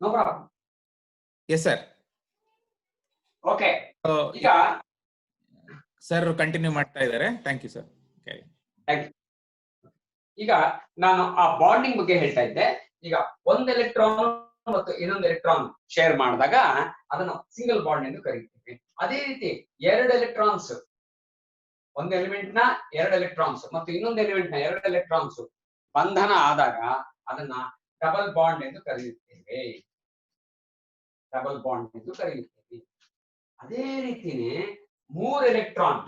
No problem. Yes sir. Okay, ಈಗ sir continue ಮಾಡ್ತಾ ಇದ್ದಾರೆ. Thank you sir. ಈಗ ನಾನು ಆ ಬಾಂಡಿಂಗ್ ಬಗ್ಗೆ ಹೇಳ್ತಾ ಇದ್ದೆ. ಈಗ ಒಂದು ಎಲೆಕ್ಟ್ರಾನ್ ಮತ್ತು ಇನ್ನೊಂದು ಎಲೆಕ್ಟ್ರಾನ್ ಶೇರ್ ಮಾಡಿದಾಗ ಅದನ್ನು ಸಿಂಗಲ್ ಬಾಂಡ್ ಎಂದು ಕರೀತೀವಿ. ಅದೇ ರೀತಿ ಎರಡು ಎಲೆಕ್ಟ್ರಾನ್ಸ್, ಒಂದು ಎಲಿಮೆಂಟ್ ನ ಎರಡು ಎಲೆಕ್ಟ್ರಾನ್ಸ್ ಮತ್ತು ಇನ್ನೊಂದು ಎಲಿಮೆಂಟ್ ನ ಎರಡು ಎಲೆಕ್ಟ್ರಾನ್ಸ್ ಬಂಧನ ಆದಾಗ ಅದನ್ನ ಡಬಲ್ ಬಾಂಡ್ ಎಂದು ಕರೆಯುತ್ತೇವೆ. ಡಬಲ್ ಬಾಂಡ್ ಎಂದು ಕರೆಯುತ್ತೇವೆ. ಅದೇ ರೀತಿನೇ ಮೂರು ಎಲೆಕ್ಟ್ರಾನ್,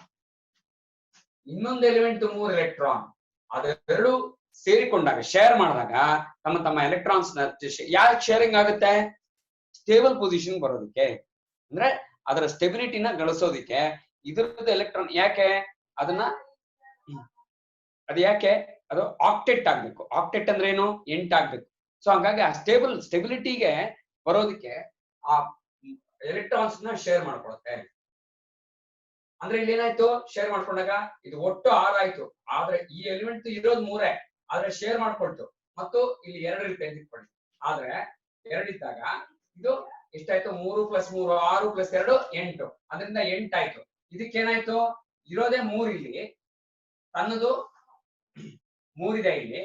ಇನ್ನೊಂದು ಎಲಿಮೆಂಟ್ ಮೂರು ಎಲೆಕ್ಟ್ರಾನ್, ಅದೆರಡು ಸೇರಿಕೊಂಡಾಗ ಶೇರ್ ಮಾಡಿದಾಗ ತಮ್ಮ ತಮ್ಮ ಎಲೆಕ್ಟ್ರಾನ್ಸ್ ನ ಯಾಕೆ ಶೇರಿಂಗ್ ಆಗುತ್ತೆ? ಸ್ಟೇಬಲ್ ಪೊಸಿಷನ್ ಬರೋದಕ್ಕೆ, ಅಂದ್ರೆ ಅದರ ಸ್ಟೆಬಿಲಿಟಿನ ಗಳಿಸೋದಿಕ್ಕೆ. ಇದ್ರದ್ದು ಎಲೆಕ್ಟ್ರಾನ್ ಯಾಕೆ ಅದನ್ನ ಯಾಕೆ ಅದು ಆಕ್ಟೆಟ್ ಆಗ್ಬೇಕು. ಆಕ್ಟೆಟ್ ಅಂದ್ರೆ ಏನು? 8 ಆಗ್ಬೇಕು. ಸೊ ಹಂಗಾಗಿ ಆ ಸ್ಟೆಬಿಲಿಟಿಗೆ ಬರೋದಕ್ಕೆ ಆ ಎಲೆಕ್ಟ್ರಾನ್ಸ್ ನ ಶೇರ್ ಮಾಡ್ಕೊಳುತ್ತೆ. ಅಂದ್ರೆ ಇಲ್ಲಿ ಏನಾಯ್ತು? ಶೇರ್ ಮಾಡ್ಕೊಂಡಾಗ ಇದು ಒಟ್ಟು 6 ಆಯ್ತು. ಆದ್ರೆ ಈ ಎಲಿಮೆಂಟ್ ಇರೋದು 3, ಆದ್ರೆ ಶೇರ್ ಮಾಡ್ಕೊಳ್ತು. ಮತ್ತು ಇಲ್ಲಿ 2 ರೀತಿ ತೆಗೆದುಕೊಳ್ಳಿ. ಆದ್ರೆ 2 ಇದ್ದಾಗ ಇದು ಎಷ್ಟಾಯ್ತು? 3 + 3 6 + 2 8. ಅದರಿಂದ 8 ಆಯ್ತು. ಇದಕ್ಕೇನಾಯ್ತು? ಇರೋದೇ 3 ಇಲ್ಲಿ, ತನ್ನದು 3 ಇದೆ ಇಲ್ಲಿ.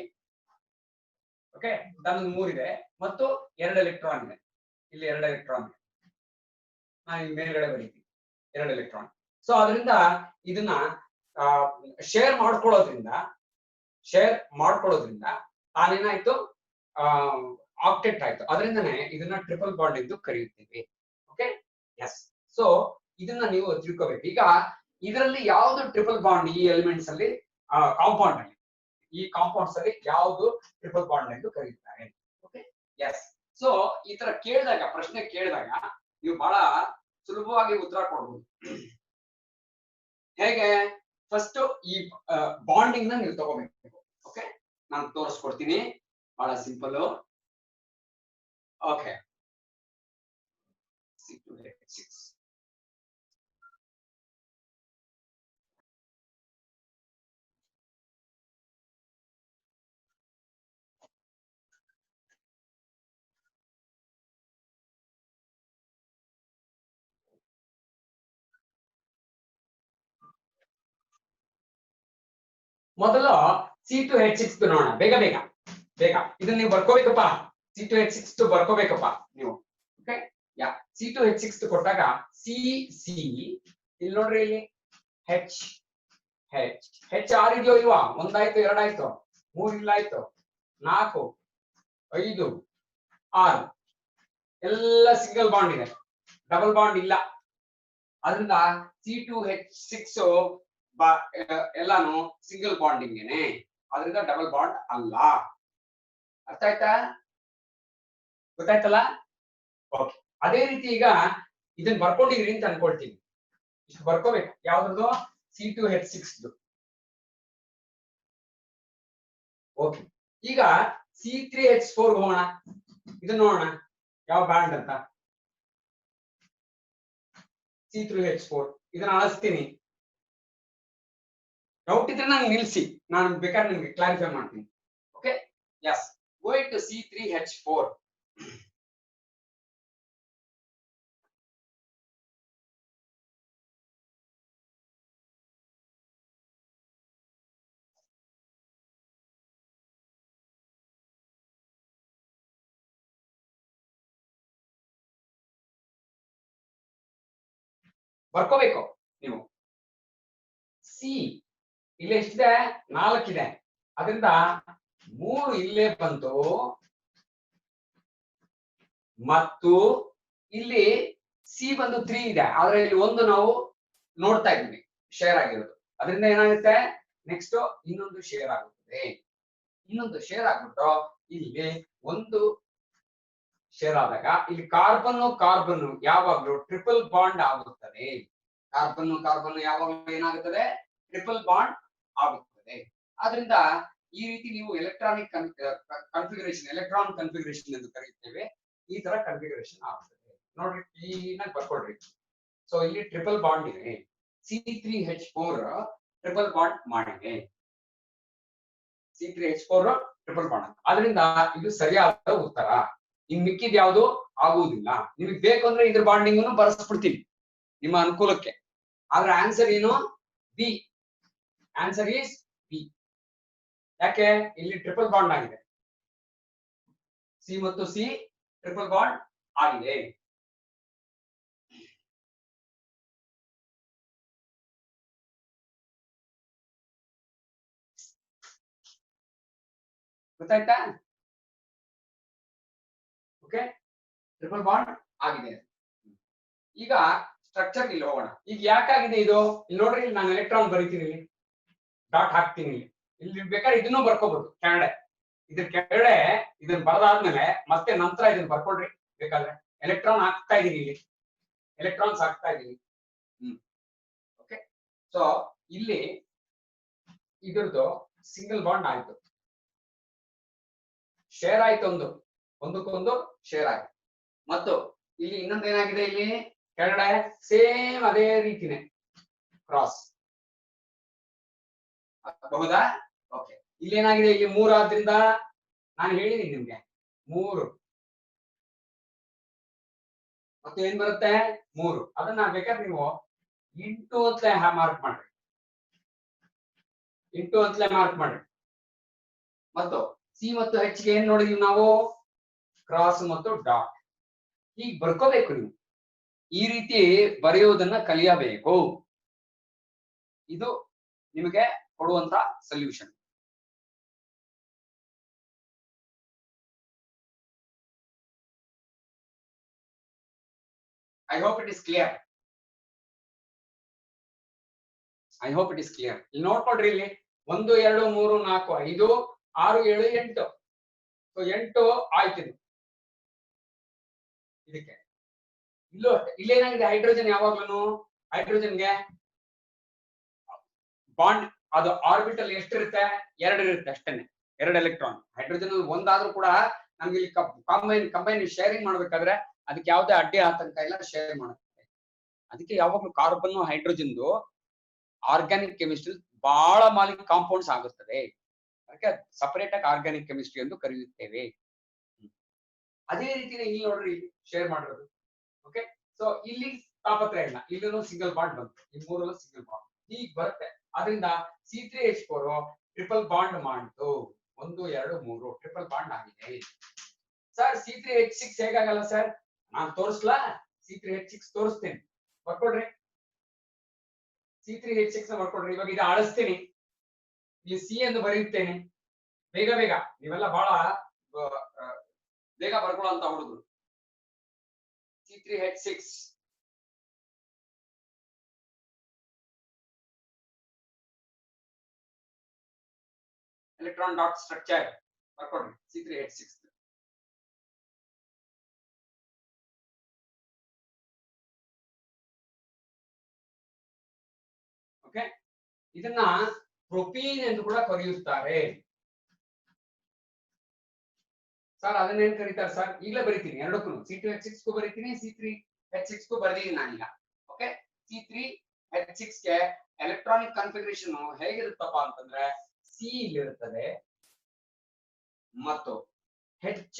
ಓಕೆ, ತನ್ನದು 3 ಇದೆ ಮತ್ತು 2 ಎಲೆಕ್ಟ್ರಾನ್ ಇದೆ. ಇಲ್ಲಿ 2 ಎಲೆಕ್ಟ್ರಾನ್ ಇದೆ. ನಾನು ಇಲ್ಲಿ ಮೇಲ್ಗಡೆ ಬರೀತೀನಿ 2 ಎಲೆಕ್ಟ್ರಾನ್. ಸೊ ಅದರಿಂದ ಇದನ್ನ ಶೇರ್ ಮಾಡ್ಕೊಳ್ಳೋದ್ರಿಂದ ತಾನೇನಾಯ್ತು? ಆಕ್ಟೆಟ್ ಆಯ್ತು. ಅದರಿಂದನೇ ಇದನ್ನ ಟ್ರಿಪಲ್ ಬಾಂಡ್ ಎಂದು ಕರೆಯುತ್ತೇವೆ. Okay, S. ಸೊ ಇದನ್ನ ನೀವು ತಿಳ್ಕೋಬೇಕು. ಈಗ ಇದರಲ್ಲಿ ಯಾವುದು ಟ್ರಿಪಲ್ ಬಾಂಡ್? ಈ ಎಲಿಮೆಂಟ್ಸ್ ಅಲ್ಲಿ, ಕಾಂಪೌಂಡ್ ಅಲ್ಲಿ, ಈ ಕಾಂಪೌಂಡ್ಸ್ ಅಲ್ಲಿ ಯಾವುದು ಟ್ರಿಪಲ್ ಬಾಂಡ್ ಎಂದು ಕರೆಯುತ್ತಾರೆ? Okay, S. ಸೊ ಈ ತರ ಕೇಳಿದಾಗ, ಪ್ರಶ್ನೆ ಕೇಳಿದಾಗ ನೀವು ಬಹಳ ಸುಲಭವಾಗಿ ಉತ್ತರ ಕೊಡ್ಬೋದು. ಹೇಗೆ? ಫಸ್ಟ್ ಈ ಬಾಂಡಿಂಗ್ ನ ನೀವು ತಗೋಬೇಕು. ಓಕೆ, ನಾನು ತೋರಿಸ್ಕೊಡ್ತೀನಿ. ಬಹಳ ಸಿಂಪಲ್. ಓಕೆ, C2H6 ಮೊದಲು C2H6 ನೋಡೋಣ. ಬೇಗ ಬೇಗ ಬೇಗ ಇದನ್ನ ನೀವು ಬರ್ಕೋಬೇಕಪ್ಪ. C2H6 ಬರ್ಕೋಬೇಕಪ್ಪ ನೀವು. ಓಕೆ, ಯಾ C2H6 ಕೊಟ್ಟಾಗ C ಇಲ್ಲಿ ನೋಡ್ರಿ, ಇಲ್ಲಿ H 6 ಇದೆಯೋ ಇಲ್ವಾ? 1 ಆಯ್ತು, 2 ಆಯ್ತು, 3 ಇಲ್ಲ ಆಯ್ತು, 4 5 6 ಎಲ್ಲ ಸಿಂಗಲ್ ಬಾಂಡ್ ಇದೆ, ಡಬಲ್ ಬಾಂಡ್ ಇಲ್ಲ. ಅದರಿಂದ C2H6 ಎಲ್ಲಾನು ಸಿಂಗಲ್ ಬಾಂಡಿಂಗೇನೆ, ಅದರಿಂದ ಡಬಲ್ ಬಾಂಡ್ ಅಲ್ಲ. ಅರ್ಥ ಆಯ್ತಾ? ಗೊತ್ತಾಯ್ತಲ್ಲ? ಓಕೆ, ಅದೇ ರೀತಿ ಈಗ ಇದನ್ನ ಬರ್ಕೊಂಡಿದ್ರಿ ಅಂತ ಅನ್ಕೊಳ್ತೀನಿ. ಇಷ್ಟು ಬರ್ಕೋಬೇಕು. ಯಾವ್ದು? C2H6. ಓಕೆ, ಈಗ C3H4 ಹೋಗೋಣ. ಇದನ್ನ ನೋಡೋಣ ಯಾವ ಬಾಂಡ್ ಅಂತ. C3H4 ಇದನ್ನ ಅಳಿಸ್ತೀನಿ. ಡೌಟ್ ಇದ್ರೆ ನಾನು ನಿಲ್ಸಿ, ನಾನು ಬೇಕಾದ್ರೆ ನಿಮ್ಗೆ ಕ್ಲಾರಿಫೈ ಮಾಡ್ತೀನಿ. Okay, yes. Go to C3H4. ಬರ್ಕೋಬೇಕು ನೀವು. ಸಿ ಇಲ್ಲಿ ಎಷ್ಟಿದೆ? 4 ಇದೆ. ಅದರಿಂದ 3 ಇಲ್ಲೇ ಬಂತು ಮತ್ತು ಇಲ್ಲಿ ಸಿ ಬಂದು 3 ಇದೆ. ಆದ್ರೆ ಇಲ್ಲಿ 1 ನಾವು ನೋಡ್ತಾ ಇದ್ದೀವಿ ಶೇರ್ ಆಗಿರೋದು. ಅದರಿಂದ ಏನಾಗುತ್ತೆ? ನೆಕ್ಸ್ಟ್ ಇನ್ನೊಂದು ಶೇರ್ ಆಗುತ್ತದೆ. ಇನ್ನೊಂದು ಶೇರ್ ಆಗ್ಬಿಟ್ಟು ಇಲ್ಲಿ 1 ಶೇರ್ ಆದಾಗ ಇಲ್ಲಿ ಕಾರ್ಬನ್ ಯಾವಾಗ್ಲೂ ಟ್ರಿಪಲ್ ಬಾಂಡ್ ಆಗುತ್ತದೆ. ಕಾರ್ಬನ್ ಯಾವಾಗಲೂ ಏನಾಗುತ್ತದೆ? ಟ್ರಿಪಲ್ ಬಾಂಡ್ ಆಗುತ್ತದೆ. ಆದ್ರಿಂದ ಈ ರೀತಿ ನೀವು ಎಲೆಕ್ಟ್ರಾನ್ ಕನ್ಫಿಗರೇಷನ್ ಎಂದು ಕರೆಯುತ್ತೇವೆ. ಈ ತರ ಕನ್ಫಿಗರೇಷನ್ ಆಗುತ್ತದೆ. ನೋಡ್ರಿ, ಕ್ಲೀನಾಗಿ ಬರ್ಕೊಡ್ರಿ. ಸೊ ಇಲ್ಲಿ ಟ್ರಿಪಲ್ ಬಾಂಡ್ ಇದೆ. C3H4 ಟ್ರಿಪಲ್ ಬಾಂಡ್ ಮಾಡಿದೆ. C3H4 triple bond. ಆದ್ರಿಂದ ಇದು ಸರಿಯಾದ ಉತ್ತರ. ಇನ್ ಮಿಕ್ಕಿದ್ ಯಾವುದು ಆಗುವುದಿಲ್ಲ. ನಿಮಗೆ ಬೇಕು ಅಂದ್ರೆ ಇದ್ರ ಬಾಂಡಿಂಗ್ ಬರೆಸ್ಬಿಡ್ತೀನಿ ನಿಮ್ಮ ಅನುಕೂಲಕ್ಕೆ. ಆದ್ರೆ ಆನ್ಸರ್ ಏನು? ಬಿ. Answer is B. ಯಾಕೆ? ಇಲ್ಲಿ ಟ್ರಿಪಲ್ ಬಾಂಡ್ ಆಗಿದೆ. ಸಿ ಮತ್ತು ಸಿ ಟ್ರಿಪಲ್ ಬಾಂಡ್ ಆಗಿದೆ. ಗೊತ್ತಾಯ್ತಾ? ಓಕೆ, ಟ್ರಿಪಲ್ ಬಾಂಡ್ ಆಗಿದೆ. ಈಗ ಸ್ಟ್ರಕ್ಚರ್ ಇಲ್ಲಿ ಹೋಗೋಣ. ಈಗ ಯಾಕಾಗಿದೆ ಇದು? ಇಲ್ಲಿ ನೋಡ್ರಿ, ನಾನು ಎಲೆಕ್ಟ್ರಾನ್ ಬರೀತೀನಿ, ಇಲ್ಲಿ ಡಾಟ್ ಹಾಕ್ತೀನಿ. ಇಲ್ಲಿ ಬೇಕಾದ್ರೆ ಇದನ್ನು ಬರ್ಕೋಬಹುದು ಕೆಳಗಡೆ. ಇದ್ರ ಕೆಳಗಡೆ ಇದನ್ನ ಬರದಾದ್ಮೇಲೆ ಮತ್ತೆ ನಂತರ ಇದನ್ನ ಬರ್ಕೊಳ್ರಿ ಬೇಕಾದ್ರೆ. ಎಲೆಕ್ಟ್ರಾನ್ ಹಾಕ್ತಾ ಇದೀನಿ, ಇಲ್ಲಿ ಎಲೆಕ್ಟ್ರಾನ್ಸ್ ಹಾಕ್ತಾ ಇದೀನಿ. ಓಕೆ, ಸೊ ಇಲ್ಲಿ ಇದ್ರದ್ದು ಸಿಂಗಲ್ ಬಾಂಡ್ ಆಯ್ತು, ಶೇರ್ ಆಯ್ತು, ಒಂದಕ್ಕೊಂದು ಶೇರ್ ಆಯ್ತು. ಮತ್ತು ಇಲ್ಲಿ ಇನ್ನೊಂದು ಏನಾಗಿದೆ, ಇಲ್ಲಿ ಕೆಳಗಡೆ ಸೇಮ್ ಅದೇ ರೀತಿನೇ ಕ್ರಾಸ್ ಆಗಬಹುದಾ? ಓಕೆ, ಇಲ್ಲಿ ಏನಾಗಿದೆ, ಇಲ್ಲಿ 3 ಆದ್ರಿಂದ ನಾನು ಹೇಳಿದೀನಿ ನಿಮ್ಗೆ 3 ಮತ್ತೆ ಏನ್ ಬರುತ್ತೆ 3. ಅದನ್ನ ಬೇಕಾದ್ರೆ ನೀವು ಇಂಟು ಅಂತಲೇ ಮಾರ್ಕ್ ಮಾಡ್ರಿ, ಇಂಟು ಅಂತಲೇ ಮಾರ್ಕ್ ಮಾಡ್ರಿ. ಮತ್ತು ಸಿ ಮತ್ತು ಹೆಚ್ ಗೆ ಏನ್ ನೋಡಿದೀವಿ ನಾವು? ಕ್ರಾಸ್ ಮತ್ತು ಡಾಟ್. ಹೀಗೆ ಬರ್ಕೋಬೇಕು ನೀವು. ಈ ರೀತಿ ಬರೆಯುವುದನ್ನ ಕಲಿಯಬೇಕು. ಇದು ನಿಮಗೆ ಕೊಡುವಂತ solution. I hope it is clear. I hope it is clear. ಇಲ್ಲಿ ನೋಡ್ಕೊಳ್ರಿ, ಇಲ್ಲಿ 1 2 3 4 5 6 7 8. ಸೊ 8 ಆಯ್ತು. ಇದಕ್ಕೆ ಇಲ್ಲೂ ಅಷ್ಟೇ. ಇಲ್ಲೇನಾಗಿದೆ, ಹೈಡ್ರೋಜನ್ ಯಾವಾಗ್ಲೂ ಹೈಡ್ರೋಜನ್ಗೆ ಬಾಂಡ್ ಅದು ಆರ್ಬಿಟಲ್ ಎಷ್ಟಿರುತ್ತೆ? 2 ಇರುತ್ತೆ ಅಷ್ಟೇನೆ, 2 ಎಲೆಕ್ಟ್ರಾನ್. ಹೈಡ್ರೋಜನ್ ಒಂದಾದ್ರೂ ಕೂಡ ನಮ್ಗೆ ಇಲ್ಲಿ ಕಂಬೈನ್ ಶೇರಿಂಗ್ ಮಾಡ್ಬೇಕಾದ್ರೆ ಅದಕ್ಕೆ ಯಾವುದೇ ಅಡ್ಡಿ ಆತಂಕ ಇಲ್ಲ, ಶೇರ್ ಮಾಡುತ್ತೆ. ಅದಕ್ಕೆ ಯಾವಾಗ್ಲೂ ಕಾರ್ಬನ್ ಹೈಡ್ರೋಜನ್ ಆರ್ಗ್ಯಾನಿಕ್ ಕೆಮಿಸ್ಟ್ರಿ ಬಹಳ ಮಾಲಿಕ್ ಕಾಂಪೌಂಡ್ಸ್ ಆಗುತ್ತದೆ. ಅದಕ್ಕೆ ಸಪರೇಟ್ ಆಗಿ ಆರ್ಗ್ಯಾನಿಕ್ ಕೆಮಿಸ್ಟ್ರಿ ಎಂದು ಕರೆಯುತ್ತೇವೆ. ಅದೇ ರೀತಿನೇ ಇಲ್ಲಿ ನೋಡ್ರಿ, ಶೇರ್ ಮಾಡಿರೋದು. ಓಕೆ, ಸೊ ಇಲ್ಲಿ ತಾಪತ್ರೆ ಇಲ್ಲ, ಇಲ್ಲೂ ಸಿಂಗಲ್ ಬಾಂಡ್ ಬಂತು, ಈ 3 ಸಿಂಗಲ್ ಬಾಂಡ್ ಹೀಗೆ ಬರುತ್ತೆ. ಅದರಿಂದ C3H4 ಟ್ರಿಪಲ್ ಬಾಂಡ್ ಮಾಡ್ತು. 1 2 3 ಟ್ರಿಪಲ್ ಬಾಂಡ್ ಆಗಿದೆ. ಸರ್ C3H6 ಹೇಗಾಗಲ್ಲ ಸರ್? ನಾನು ತೋರಿಸ್ಲಾ? C3H6 ತೋರಿಸ್ತೇನೆ, ಬರ್ಕೊಡ್ರಿ. C3H6 ಬರ್ಕೊಡ್ರಿ. ಇವಾಗ ಇದು ಅಳಿಸ್ತೀನಿ, ಇಲ್ಲಿ ಸಿ ಎಂದು ಬರೆಯುತ್ತೇನೆ. ಬೇಗ ಬೇಗ ನೀವೆಲ್ಲ ಬಹಳ ಬೇಗ ಬರ್ಕೊಳ್ಳುವಂತ ಹುಡುಗರು. C3H6 electron dot structure ಬರ್ಕೊಡ್ರಿ. C3H6 okay, ಇದನ್ನ ಪ್ರೊಪೀನ್ ಎಂದು ಕೂಡ ಕರೆಯುತ್ತಾರೆ. ಸರ್ ಅದನ್ನೇನ್ ಕರೀತಾರೆ ಸರ್? ಈಗಲೇ ಬರೀತೀನಿ ಎರಡಕ್ಕೂ, C2H6 ಬರೀತೀನಿ, C3H6 ಬರ್ದೀನಿ ನಾನೀಗ. ಓಕೆ, C3H6 ಗೆ ಎಲೆಕ್ಟ್ರಾನಿಕ್ ಕನ್ಫಿಗರೇಷನ್ ಹೇಗಿರುತ್ತಪ್ಪ ಅಂತಂದ್ರೆ, ಸಿ ಇಲ್ಲಿರುತ್ತದೆ ಮತ್ತು H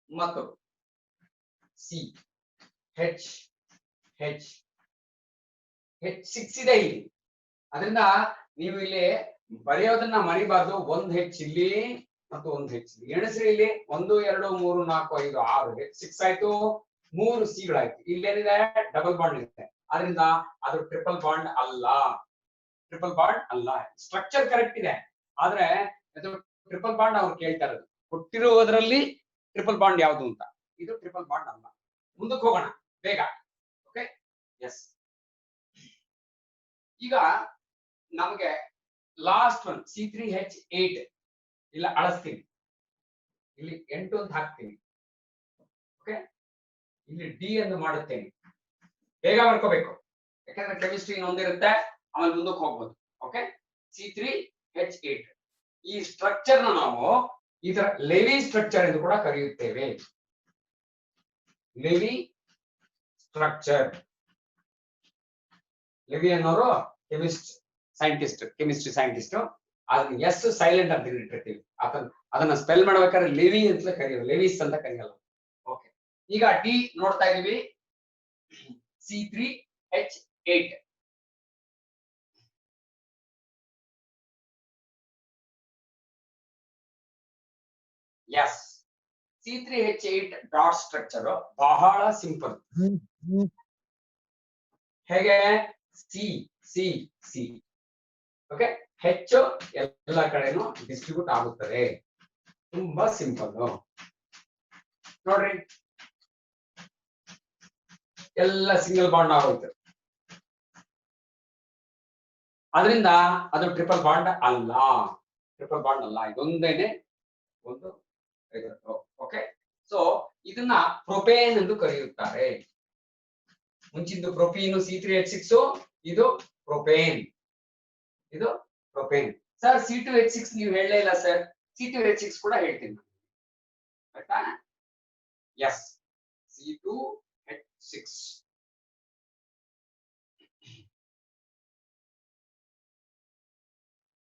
ಮತ್ತು ಸಿ H6 ಇದೆ ಇಲ್ಲಿ. ಅದರಿಂದ ನೀವು ಇಲ್ಲಿ ಬರೆಯೋದನ್ನ ಮರಿಬಾರ್ದು. 1 H ಇಲ್ಲಿ ಮತ್ತು 1 H ಇಲ್ಲಿ ಎಣಿಸ್ರಿ. ಇಲ್ಲಿ 1 2 3 4 5 6 H6 ಆಯ್ತು, 3 C ಗಳಾಯ್ತು. ಇಲ್ಲೇನಿದೆ? ಡಬಲ್ ಬಾಂಡ್ ಇದೆ. ಅದರಿಂದ ಅದು ಟ್ರಿಪಲ್ ಬಾಂಡ್ ಅಲ್ಲ, ಟ್ರಿಪಲ್ ಬಾಂಡ್ ಅಲ್ಲ. ಸ್ಟ್ರಕ್ಚರ್ ಕರೆಕ್ಟ್ ಇದೆ, ಆದ್ರೆ ಇದು ಟ್ರಿಪಲ್ ಬಾಂಡ್ ಅವ್ರು ಕೇಳ್ತಾ ಇರೋದು ಕೊಟ್ಟಿರುವುದರಲ್ಲಿ ಟ್ರಿಪಲ್ ಬಾಂಡ್ ಯಾವುದು ಅಂತ. ಇದು ಟ್ರಿಪಲ್ ಬಾಂಡ್ ಅಲ್ಲ. ಮುಂದಕ್ಕೆ ಹೋಗೋಣ ಬೇಗ. Okay, yes. ಈಗ ನಮಗೆ ಲಾಸ್ಟ್ ಒನ್ C3H8 ಇಲ್ಲ ಅಳಿಸ್ತೀನಿ, ಇಲ್ಲಿ 8 ಅಂತ ಹಾಕ್ತೀನಿ. ಓಕೆ, ಇಲ್ಲಿ ಡಿ ಎಂದು ಮಾಡುತ್ತೇನೆ. ಬೇಗ ಮಾಡ್ಕೋಬೇಕು, ಯಾಕಂದ್ರೆ ಕೆಮಿಸ್ಟ್ರಿ ಒಂದಿರುತ್ತೆ, ಆಮೇಲೆ ಮುಂದಕ್ಕೆ ಹೋಗ್ಬೋದು. ಓಕೆ, C3H8 ಈ ಸ್ಟ್ರಕ್ಚರ್ ನಾವು ಇದರ ಲೆವಿ ಸ್ಟ್ರಕ್ಚರ್ ಎಂದು ಕೂಡ ಕರೆಯುತ್ತೇವೆ. ಲೆವಿ ಸ್ಟ್ರಕ್ಚರ್ ಲೆವಿ ಅನ್ನೋರು ಕೆಮಿಸ್ಟ್ರಿ ಸೈಂಟಿಸ್ಟ್. ಅದನ್ನ ಎಸ್ ಸೈಲೆಂಟ್ ಅಂತ ಇಟ್ಟಿರ್ತೀವಿ. ಅದನ್ನ ಸ್ಪೆಲ್ ಮಾಡ್ಬೇಕಾದ್ರೆ ಲೆವಿ ಅಂತ ಕರೆಯೋದು, ಲೆವಿಸ್ ಅಂತ ಕರೆಯಲ್ಲ. ಓಕೆ, ಈಗ ಡಿ ನೋಡ್ತಾ ಇದೀವಿ. C3H8 yes, C3H8 dot structure ಬಹಳ ಸಿಂಪಲ್. ಹೇಗೆ? ಸಿ ಸಿ ಸಿ ಓಕೆ, ಹೆಚ್ಚು ಎಲ್ಲ ಕಡೆನೂ ಡಿಸ್ಟ್ರಿಬ್ಯೂಟ್ ಆಗುತ್ತದೆ. ತುಂಬಾ ಸಿಂಪಲ್ ನೋಡ್ರಿ, ಎಲ್ಲ ಸಿಂಗಲ್ ಬಾಂಡ್ ಆಗೋಯ್ತು. ಅದರಿಂದ ಅದು ಟ್ರಿಪಲ್ ಬಾಂಡ್ ಅಲ್ಲ, ಇದೊಂದೇನೆ ಒಂದು. ಓಕೆ, ಸೊ ಇದನ್ನ ಪ್ರೊಪೇನ್ ಎಂದು ಕರೆಯುತ್ತಾರೆ. ಮುಂಚಿದ್ದು ಪ್ರೊಪೀನು C3H6, ಇದು ಪ್ರೊಪೇನ್, ಸರ್. C2H6 ನೀವು ಹೇಳಲೇ ಇಲ್ಲ ಸರ್. C2H6 ಕೂಡ ಹೇಳ್ತೀನಿ, ಆಯ್ತಾ? S, C2H6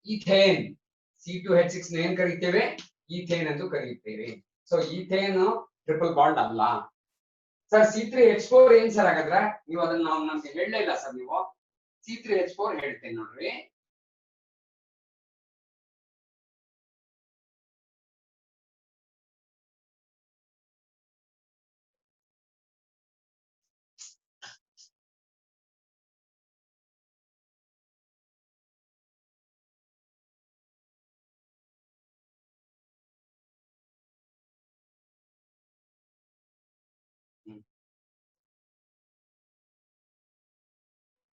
ethane. C2H6 ಏನ್ ಕರೀತೇವೆ? ಈಥೇನ್ ಎಂದು ಕರೆಯುತ್ತೇವೆ. ಸೊ ಈಥೇನ್ ಟ್ರಿಪಲ್ ಬಾಂಡ್ ಅಲ್ಲ. ಸರ್ C3H4 ಏನ್ ಸರ್ ಹಾಗಾದ್ರೆ? ನೀವು ಅದನ್ನ ನಮ್ಗೆ ಹೇಳಲೇ ಇಲ್ಲ ಸರ್. ನೀವು C3H4 ಹೇಳ್ತೇನೆ ನೋಡ್ರಿ.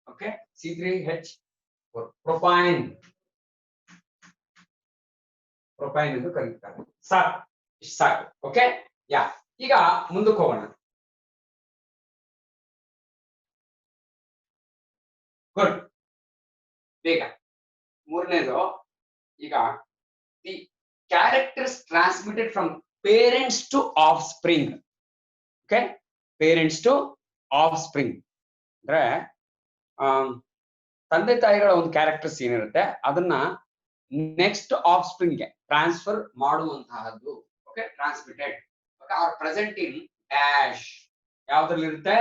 ಓಕೆ, C3H4 ಪ್ರೊಪೈನ್ ಎಂದು ಕರೆಯುತ್ತಾರೆ. ಸಾಕು. ಓಕೆ, ಯಾ, ಈಗ ಮುಂದಕ್ಕೆ ಹೋಗೋಣ. ಗುಡ್, ಬೇಗ. ಮೂರನೇದು, ಈಗ the characters transmitted from parents to offspring. Okay, parents to offspring ಅಂದ್ರೆ ತಂದೆ ತಾಯಿಗಳ ಒಂದು ಕ್ಯಾರೆಕ್ಟರ್ಸ್ ಏನಿರುತ್ತೆ ಅದನ್ನ ನೆಕ್ಸ್ಟ್ ಆಫ್ ಸ್ಪ್ರಿಂಗ್ ಗೆ ಟ್ರಾನ್ಸ್ಫರ್ ಮಾಡುವಂತಹದ್ದು. Okay, transmitted. Are present in dash. ಯಾವ್ದ್ರಲ್ಲಿ ಇರುತ್ತೆ?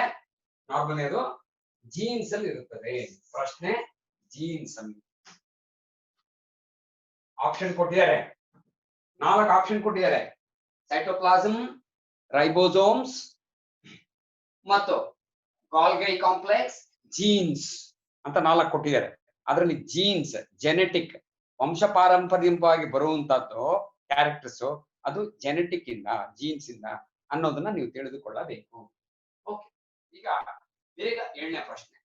ನಾರ್ಮಲಿ ಅದು ಜೀನ್ಸ್ ಅಲ್ಲಿ ಇರುತ್ತದೆ. ಪ್ರಶ್ನೆ ಜೀನ್ಸ್ ಅಲ್ಲಿ. ಆಪ್ಷನ್ ಕೊಟ್ಟಿದ್ದಾರೆ, 4 ಆಪ್ಷನ್ ಕೊಟ್ಟಿದ್ದಾರೆ. ಸೈಟೋಪ್ಲಾಸಮ್, ರೈಬೋಸೋಮ್ಸ್ ಮತ್ತು ಗಾಲ್ಗೈ ಕಾಂಪ್ಲೆಕ್ಸ್, ಜೀನ್ಸ್ ಅಂತ 4 ಕೊಟ್ಟಿದ್ದಾರೆ. ಅದರಲ್ಲಿ ಜೀನ್ಸ್ ಜೆನೆಟಿಕ್, ವಂಶ ಪಾರಂಪರ್ಯವಾಗಿ ಬರುವಂತದ್ದು ಕ್ಯಾರೆಕ್ಟರ್ಸ್, ಅದು ಜೆನೆಟಿಕ್ ಇಂದ, ಜೀನ್ಸ್ ಇಂದ ಅನ್ನೋದನ್ನ ನೀವು ತಿಳಿದುಕೊಳ್ಳಬೇಕು. ಓಕೆ, ಈಗ ಬೇಗ 7ನೇ ಪ್ರಶ್ನೆ.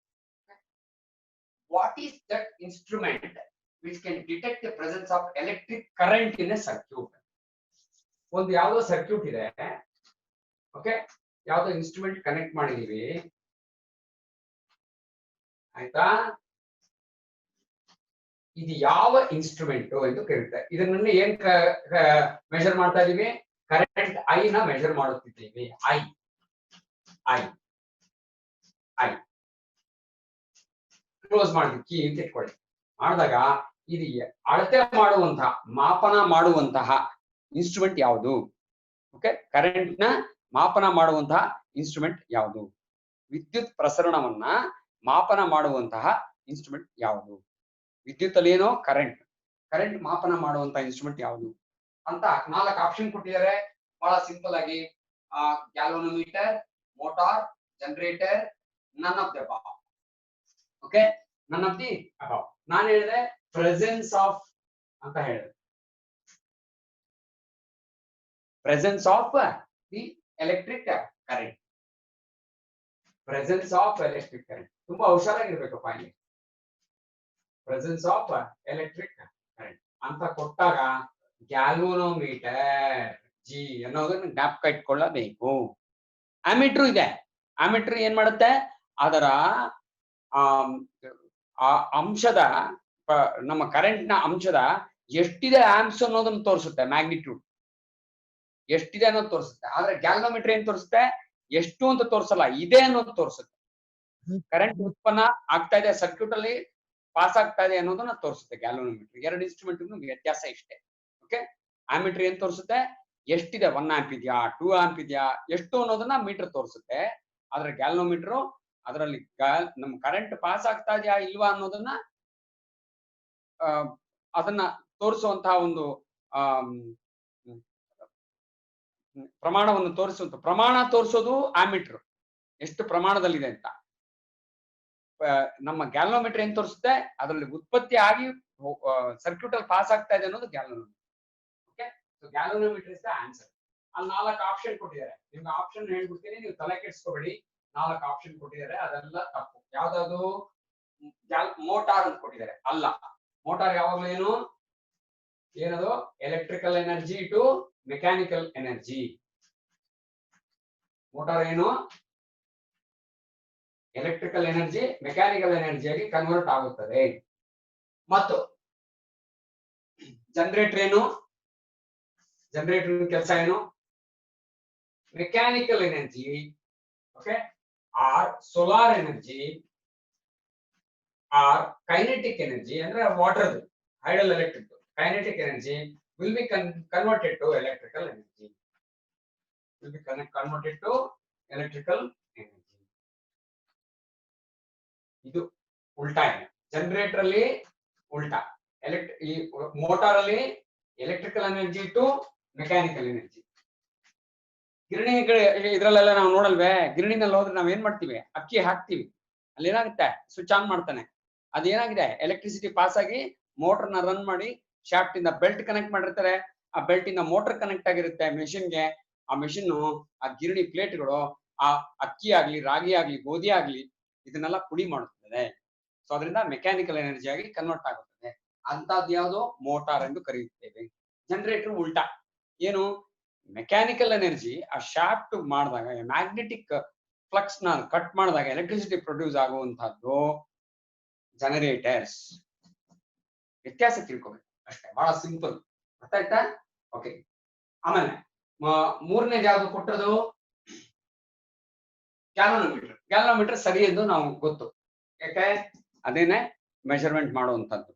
What is that instrument which can detect the presence of electric current in a circuit? ಒಂದು ಯಾವುದೋ ಸರ್ಕ್ಯೂಟ್ ಇದೆ. ಓಕೆ, ಯಾವುದೋ ಇನ್ಸ್ಟ್ರೂಮೆಂಟ್ ಕನೆಕ್ಟ್ ಮಾಡಿದೀವಿ, ಆಯ್ತಾ? ಇದು ಯಾವ ಇನ್ಸ್ಟ್ರೂಮೆಂಟ್ ಎಂದು ಕರೀತಾರೆ. ಇದನ್ನ ಏನ್ ಮೆಷರ್ ಮಾಡ್ತಾ ಇದೀವಿ? ಕರೆಂಟ್ ಐ ನ ಮೆಷರ್ ಮಾಡುತ್ತಿದ್ದೇವೆ. ಐ ಕ್ಲೋಸ್ ಮಾಡಿದ್ವಿ, ಕೀ ಅಂತ ಇಟ್ಕೊಳ್ಳಿ. ಮಾಡಿದಾಗ ಇದು ಅಳತೆ ಮಾಡುವಂತಹ, ಮಾಪನ ಮಾಡುವಂತಹ ಇನ್ಸ್ಟ್ರೂಮೆಂಟ್ ಯಾವುದು? ಓಕೆ, ಕರೆಂಟ್ ನ ಮಾಪನ ಮಾಡುವಂತಹ ಇನ್ಸ್ಟ್ರೂಮೆಂಟ್ ಯಾವುದು? ವಿದ್ಯುತ್ ಪ್ರಸರಣವನ್ನ ಮಾಪನ ಮಾಡುವಂತಹ ಇನ್ಸ್ಟ್ರೂಮೆಂಟ್ ಯಾವುದು? ವಿದ್ಯುತ್ ಅಲ್ಲಿ ಏನೋ ಕರೆಂಟ್ ಮಾಪನ ಮಾಡುವಂತಹ ಇನ್ಸ್ಟ್ರೂಮೆಂಟ್ ಯಾವುದು ಅಂತ 4 ಆಪ್ಷನ್ ಕೊಟ್ಟಿದ್ದಾರೆ. ಬಹಳ ಸಿಂಪಲ್ ಆಗಿ, galvanometer, motor, generator, none of the above. Okay, none of the above. ನಾನು ಹೇಳಿದೆ ಪ್ರೆಸೆನ್ಸ್ ಆಫ್ ಅಂತ ಹೇಳಿದೆ, presence of the electric current. Presence of electric current ತುಂಬಾ ಹುಷಾರಾಗಿರ್ಬೇಕಪ್ಪ. ಇಲ್ಲಿ ಪ್ರೆಸೆನ್ಸ್ ಆಫ್ ಎಲೆಕ್ಟ್ರಿಕ್ ಕರೆಂಟ್ ಅಂತ ಕೊಟ್ಟಾಗ ಗ್ಯಾಲ್ವನೋಮೀಟರ್ ಜಿ ಅನ್ನೋದನ್ನ ಜ್ಞಾಪಕ ಇಟ್ಕೊಳ್ಳಬೇಕು. ಆಮೀಟರ್ ಇದೆ. ಆಮೀಟರ್ ಏನ್ ಮಾಡುತ್ತೆ? ಅದರ ಅಂಶದ, ನಮ್ಮ ಕರೆಂಟ್ ನ ಅಂಶದ ಎಷ್ಟಿದೆ ಆಂಪ್ಸ್ ಅನ್ನೋದನ್ನ ತೋರಿಸುತ್ತೆ. ಮ್ಯಾಗ್ನಿಟ್ಯೂಡ್ ಎಷ್ಟಿದೆ ಅನ್ನೋದು ತೋರಿಸುತ್ತೆ. ಆದ್ರೆ ಗ್ಯಾಲ್ವನೋಮೀಟರ್ ಏನ್ ತೋರಿಸುತ್ತೆ? ಎಷ್ಟು ಅಂತ ತೋರಿಸಲ್ಲ, ಇದೆ ಅನ್ನೋದು ತೋರಿಸುತ್ತೆ. ಕರೆಂಟ್ ಉತ್ಪನ್ನ ಆಗ್ತಾ ಇದೆ ಸರ್ಕ್ಯೂಟ್ ಅಲ್ಲಿ ಪಾಸ್ ಆಗ್ತಾ ಇದೆ ಅನ್ನೋದನ್ನ ತೋರಿಸುತ್ತೆ ಗ್ಯಾಲೋನೋಮೀಟರ್. ಎರಡು ಇನ್ಸ್ಟ್ರೂಮೆಂಟ್ ವ್ಯತ್ಯಾಸ ಇಷ್ಟೇ. ಓಕೆ, ಆಮೀಟರ್ ಏನ್ ತೋರಿಸುತ್ತೆ, ಎಷ್ಟಿದೆ, 1 ಆಂಪ್ ಇದೆಯಾ 2 ಆಂಪ್ ಇದೆಯಾ ಎಷ್ಟು ಅನ್ನೋದನ್ನ ಮೀಟರ್ ತೋರಿಸುತ್ತೆ. ಆದ್ರೆ ಗ್ಯಾಲೋಮೀಟರ್ ಅದರಲ್ಲಿ ನಮ್ ಕರೆಂಟ್ ಪಾಸ್ ಆಗ್ತಾ ಇದೆಯಾ ಇಲ್ವಾ ಅನ್ನೋದನ್ನ ಅದನ್ನ ತೋರಿಸುವಂತಹ ಒಂದು ಪ್ರಮಾಣವನ್ನು ಪ್ರಮಾಣ ತೋರಿಸೋದು ಆಮೀಟರ್ ಎಷ್ಟು ಪ್ರಮಾಣದಲ್ಲಿದೆ ಅಂತ. ನಮ್ಮ ಗ್ಯಾಲೋಮೀಟರ್ ಏನ್ ತೋರಿಸುತ್ತೆ, ಅದರಲ್ಲಿ ಉತ್ಪತ್ತಿ ಆಗಿ ಸರ್ಕ್ಯೂಟ್ ಅಲ್ಲಿ ಪಾಸ್ ಆಗ್ತಾ ಇದೆ ಅನ್ನೋದು galvanometer. Okay, so galvanometer is the answer. ಅಲ್ಲಿ 4 ಆಪ್ಷನ್ ಕೊಟ್ಟಿದ್ದಾರೆ. ನಿಮ್ಗೆ ಆಪ್ಷನ್ ಹೇಳ್ಬಿಡ್ತೀನಿ, ನೀವು ತಲೆ ಕೆಡಿಸ್ಕೋಬೇಡಿ. 4 ಆಪ್ಷನ್ ಕೊಟ್ಟಿದ್ದಾರೆ, ಅದೆಲ್ಲ ತಪ್ಪು. ಯಾವ್ದಾದ್ರು ಮೋಟಾರ್ ಅಂತ ಕೊಟ್ಟಿದ್ದಾರೆ, ಅಲ್ಲ. ಮೋಟಾರ್ ಯಾವಾಗ್ಲೂ ಏನದು electrical energy to mechanical energy. Motor ಏನು ಎಲೆಕ್ಟ್ರಿಕಲ್ ಎನರ್ಜಿ ಮೆಕ್ಯಾನಿಕಲ್ ಎನರ್ಜಿಯಾಗಿ ಕನ್ವರ್ಟ್ ಆಗುತ್ತದೆ. ಮತ್ತು ಜನರೇಟರ್ ಏನು, ಜನರೇಟರ್ ಕೆಲಸ ಏನು, mechanical energy, okay, or solar energy, or kinetic energy ಅಂದ್ರೆ water hydel electric kinetic energy will be converted to electrical energy. Will be converted to electrical energy. ಇದು ಉಲ್ಟಾ ಇದೆ. ಜನರೇಟರ್ ಅಲ್ಲಿ ಉಲ್ಟಾ, ಮೋಟಾರ್ ಅಲ್ಲಿ electrical energy to mechanical energy. ಗಿರಣಿ ಇದ್ರಲ್ಲೆಲ್ಲ ನಾವು ನೋಡಲ್ವೇ, ಗಿರಣಿನಲ್ಲಿ ಹೋದ್ರೆ ನಾವ್ ಏನ್ ಮಾಡ್ತೀವಿ, ಅಕ್ಕಿ ಹಾಕ್ತಿವಿ, ಅಲ್ಲಿ ಏನಾಗುತ್ತೆ, ಸ್ವಿಚ್ ಆನ್ ಮಾಡ್ತಾನೆ, ಅದೇನಾಗಿದೆ ಎಲೆಕ್ಟ್ರಿಸಿಟಿ ಪಾಸ್ ಆಗಿ ಮೋಟರ್ ನ ರನ್ ಮಾಡಿ ಶಾಫ್ಟ್ ಇಂದ ಬೆಲ್ಟ್ ಕನೆಕ್ಟ್ ಮಾಡಿರ್ತಾರೆ. ಆ ಬೆಲ್ಟ್ ಇಂದ ಮೋಟರ್ ಕನೆಕ್ಟ್ ಆಗಿರುತ್ತೆ ಮೆಷಿನ್ಗೆ. ಆ ಮೆಷಿನ್ ಆ ಗಿರಣಿ ಪ್ಲೇಟ್ಗಳು ಆ ಅಕ್ಕಿ ಆಗ್ಲಿ ರಾಗಿ ಆಗ್ಲಿ ಗೋಧಿ ಆಗ್ಲಿ ಇದನ್ನೆಲ್ಲ ಪುಡಿ ಮಾಡುತ್ತದೆ. ಸೊ ಅದರಿಂದ ಮೆಕ್ಯಾನಿಕಲ್ ಎನರ್ಜಿ ಆಗಿ ಕನ್ವರ್ಟ್ ಆಗುತ್ತದೆ. ಅಂತದ್ದು ಯಾವುದು ಮೋಟಾರ್ ಎಂದು ಕರೆಯುತ್ತೇವೆ. ಜನರೇಟರ್ ಉಲ್ಟಾ, ಏನು ಮೆಕ್ಯಾನಿಕಲ್ ಎನರ್ಜಿ ಆ ಶಾಫ್ಟ್ ಮಾಡಿದಾಗ ಮ್ಯಾಗ್ನೆಟಿಕ್ ಫ್ಲಕ್ಸ್ ನ ಕಟ್ ಮಾಡಿದಾಗ ಎಲೆಕ್ಟ್ರಿಸಿಟಿ ಪ್ರೊಡ್ಯೂಸ್ ಆಗುವಂತಹದ್ದು ಜನರೇಟರ್ಸ್. ವ್ಯತ್ಯಾಸ ತಿಳ್ಕೊಬೇಕು ಅಷ್ಟೇ, ಬಹಳ ಸಿಂಪಲ್. ಅರ್ಥ ಆಯ್ತಾ? ಓಕೆ, ಆಮೇಲೆ ಮೂರನೇದು ಯಾವ್ದು ಕೊಟ್ಟದು, ಗ್ಯಾಲೋನೋಮೀಟರ್. ಗ್ಯಾಲೋನೋಮೀಟರ್ ಸರಿ ಎಂದು ನಾವು ಗೊತ್ತು, ಯಾಕೆ ಅದೇನೆ ಮೆಜರ್ಮೆಂಟ್ ಮಾಡುವಂತದ್ದು.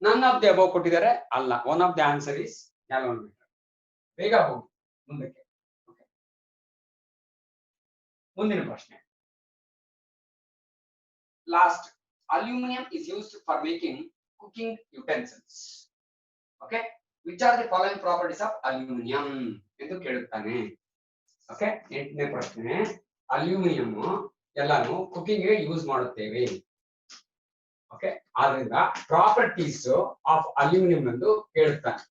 ನನ್ ಆಫ್ ದಿ ಅಬೌವ್ ಕೊಟ್ಟಿದ್ದಾರೆ, ಅಲ್ಲ. One of the answer is galvanometer. ಬೇಗ ಹೋಗಿ ಮುಂದಕ್ಕೆ. ಮುಂದಿನ ಪ್ರಶ್ನೆ, last. Aluminium is used for making cooking utensils. Okay, which are the following properties of aluminum ಎಂದು ಕೇಳುತ್ತಾನೆ. ಓಕೆ, 8ನೇ ಪ್ರಶ್ನೆ. ಅಲ್ಯೂಮಿನಿಯಂ ಎಲ್ಲಾನು ಕುಕಿಂಗ್ ಗೆ ಯೂಸ್ ಮಾಡುತ್ತೇವೆ. ಓಕೆ, ಆದ್ರಿಂದ ಪ್ರಾಪರ್ಟೀಸ್ ಆಫ್ ಅಲ್ಯೂಮಿನಿಯಂ ಎಂದು ಕೇಳುತ್ತಾನೆ.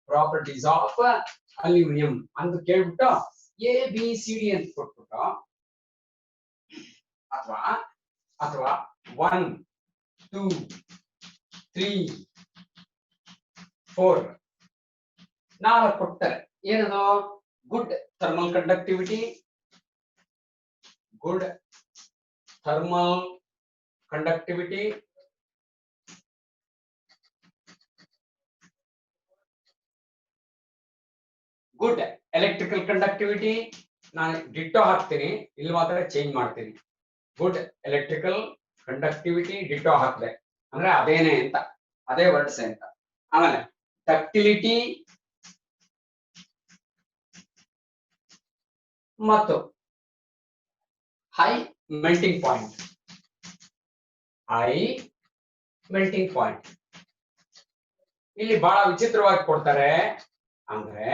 ಪ್ರಾಪರ್ಟೀಸ್ ಆಫ್ ಅಲ್ಯೂಮಿನಿಯಂ ಅಂತ ಕೇಳ್ಬಿಟ್ಟು ABCD ಅಂತ ಕೊಟ್ಬಿಟ್ಟು ಅಥವಾ 1 2 3 4 4 ಕೊಡ್ತಾರೆ. ಏನದು, good thermal conductivity, good thermal conductivity, good electrical conductivity. ನಾನು ಡಿಟ್ಟೋ ಹಾಕ್ತೀನಿ, ಇಲ್ಲಿ ಮಾತ್ರ ಚೇಂಜ್ ಮಾಡ್ತೀನಿ. ಗುಡ್ ಎಲೆಕ್ಟ್ರಿಕಲ್ ಕಂಡಕ್ಟಿವಿಟಿ ಡಿಟ್ಟೋ ಹಾಕಿದೆ ಅಂದ್ರೆ ಅದೇನೆ ಅಂತ, ಅದೇ ವರ್ಡ್ಸ್ ಅಂತ. ಆಮೇಲೆ ಡಕ್ಟಿಲಿಟಿ ಮತ್ತು high melting point. High melting point ಇಲ್ಲಿ ಬಹಳ ವಿಚಿತ್ರವಾಗಿ ಕೊಡ್ತಾರೆ. ಅಂದ್ರೆ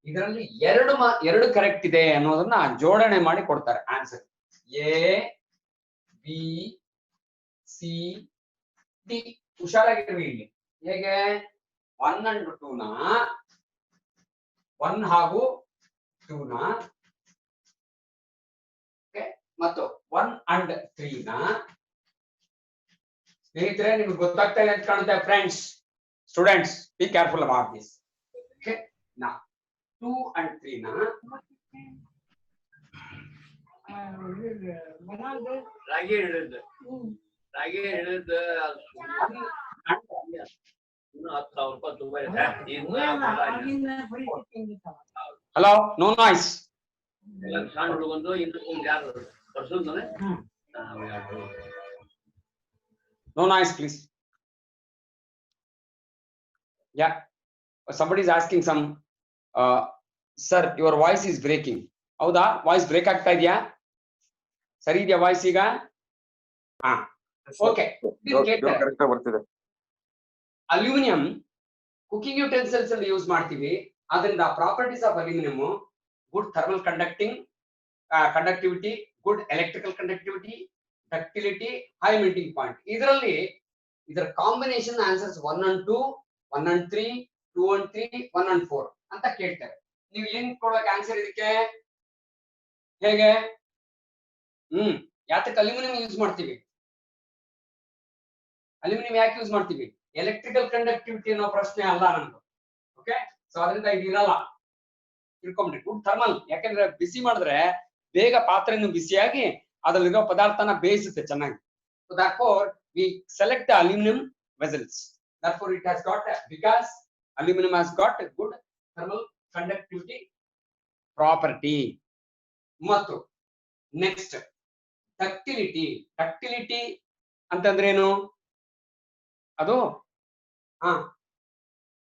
ಇದರಲ್ಲಿ ಎರಡು ಕರೆಕ್ಟ್ ಇದೆ ಅನ್ನೋದನ್ನ ಜೋಡಣೆ ಮಾಡಿ ಕೊಡ್ತಾರೆ ಆನ್ಸರ್. ABCD. ಹುಷಾರಾಗಿರ್ರಿ ಇಲ್ಲಿ. ಹೇಗೆ 1 and 2 ನ 1 ಹಾಗೂ 2 ನ ಮತ್ತು 1 and 3 ನ. ಸ್ನೇಹಿತರೆ, ನಿಮ್ಗೆ ಗೊತ್ತಾಗ್ತಾ ಇಲ್ಲ ಅಂತ ಕಾಣುತ್ತೆ. Friends, students, be careful about this. Okay, ನಾ 2 and 3 ನ ರಾಗಿ ಹಿಡಿದು ಹಲೋ, ನೋ ನಾಯ್ಸ್. ಸಣ್ಣ ಹುಡುಗಂದು ಇನ್ನು ಯಾರು No noise, please. Yeah, somebody is asking some. Sir, your voice is breaking. ಹೌದಾ, ವಾಯ್ಸ್ ಬ್ರೇಕ್ ಆಗ್ತಾ ಇದೆಯಾ? ಸರಿ ಇದೆಯಾ ವಾಯ್ಸ್ ಈಗ? ಹಾ, ಓಕೆ. ಕರೆಕ್ಟ್ ಆಗಿ ಬರ್ತಿದೆ. ಅಲ್ಯೂಮಿನಿಯಂ ಕುಕಿಂಗ್ ಯುಟೆನ್ಸಿಲ್ಸ್ ಅಲ್ಲಿ ಯೂಸ್ ಮಾಡ್ತೀವಿ. ಅದರಿಂದ properties of aluminium: good thermal conductivity, good electrical conductivity, ductility, high melting point. ಇದರ combination answers 1 and 2, 1 and 3, 2 and 3, 1 and 4 ಅಂತ ಕೇಳ್ತಾರೆ. ನೀವು ಏನ್ ಕೊಡ್ಬೇಕು ಆನ್ಸರ್ ಇದಕ್ಕೆ? ಹೇಗೆ? ಯಾತಕ್ಕೆ ಅಲ್ಯೂಮಿನಿಯಂ ಯೂಸ್ ಮಾಡ್ತೀವಿ? ಅಲ್ಯೂಮಿನಿಯಂ ಯಾಕೆ ಯೂಸ್ ಮಾಡ್ತೀವಿ? ಎಲೆಕ್ಟ್ರಿಕಲ್ ಕಂಡಕ್ಟಿವಿಟಿ ಅನ್ನೋ ಪ್ರಶ್ನೆ ಅಲ್ಲ ನಮ್ದು. ಓಕೆ, ಸೊ ಅದರಿಂದ ಇದು ಇರಲ್ಲ, ತಿಳ್ಕೊಂಬಿಡಿ. ಗುಡ್ ಥರ್ಮಲ್, ಯಾಕಂದ್ರೆ ಬಿಸಿ ಮಾಡಿದ್ರೆ ಬೇಗ ಪಾತ್ರೆಯನ್ನು ಬಿಸಿಯಾಗಿ ಅದರಲ್ಲಿರೋ ಪದಾರ್ಥನ ಬೇಯಿಸುತ್ತೆ ಚೆನ್ನಾಗಿ. So therefore we select the aluminum vessels. Therefore it has got, because aluminum has got a good thermal conductivity property. ಮತ್ತು ನೆಕ್ಸ್ಟ್ ಡಕ್ಟಿಲಿಟಿ. ಡಕ್ಟಿಲಿಟಿ ಅಂತಂದ್ರೆ ಏನು? ಅದು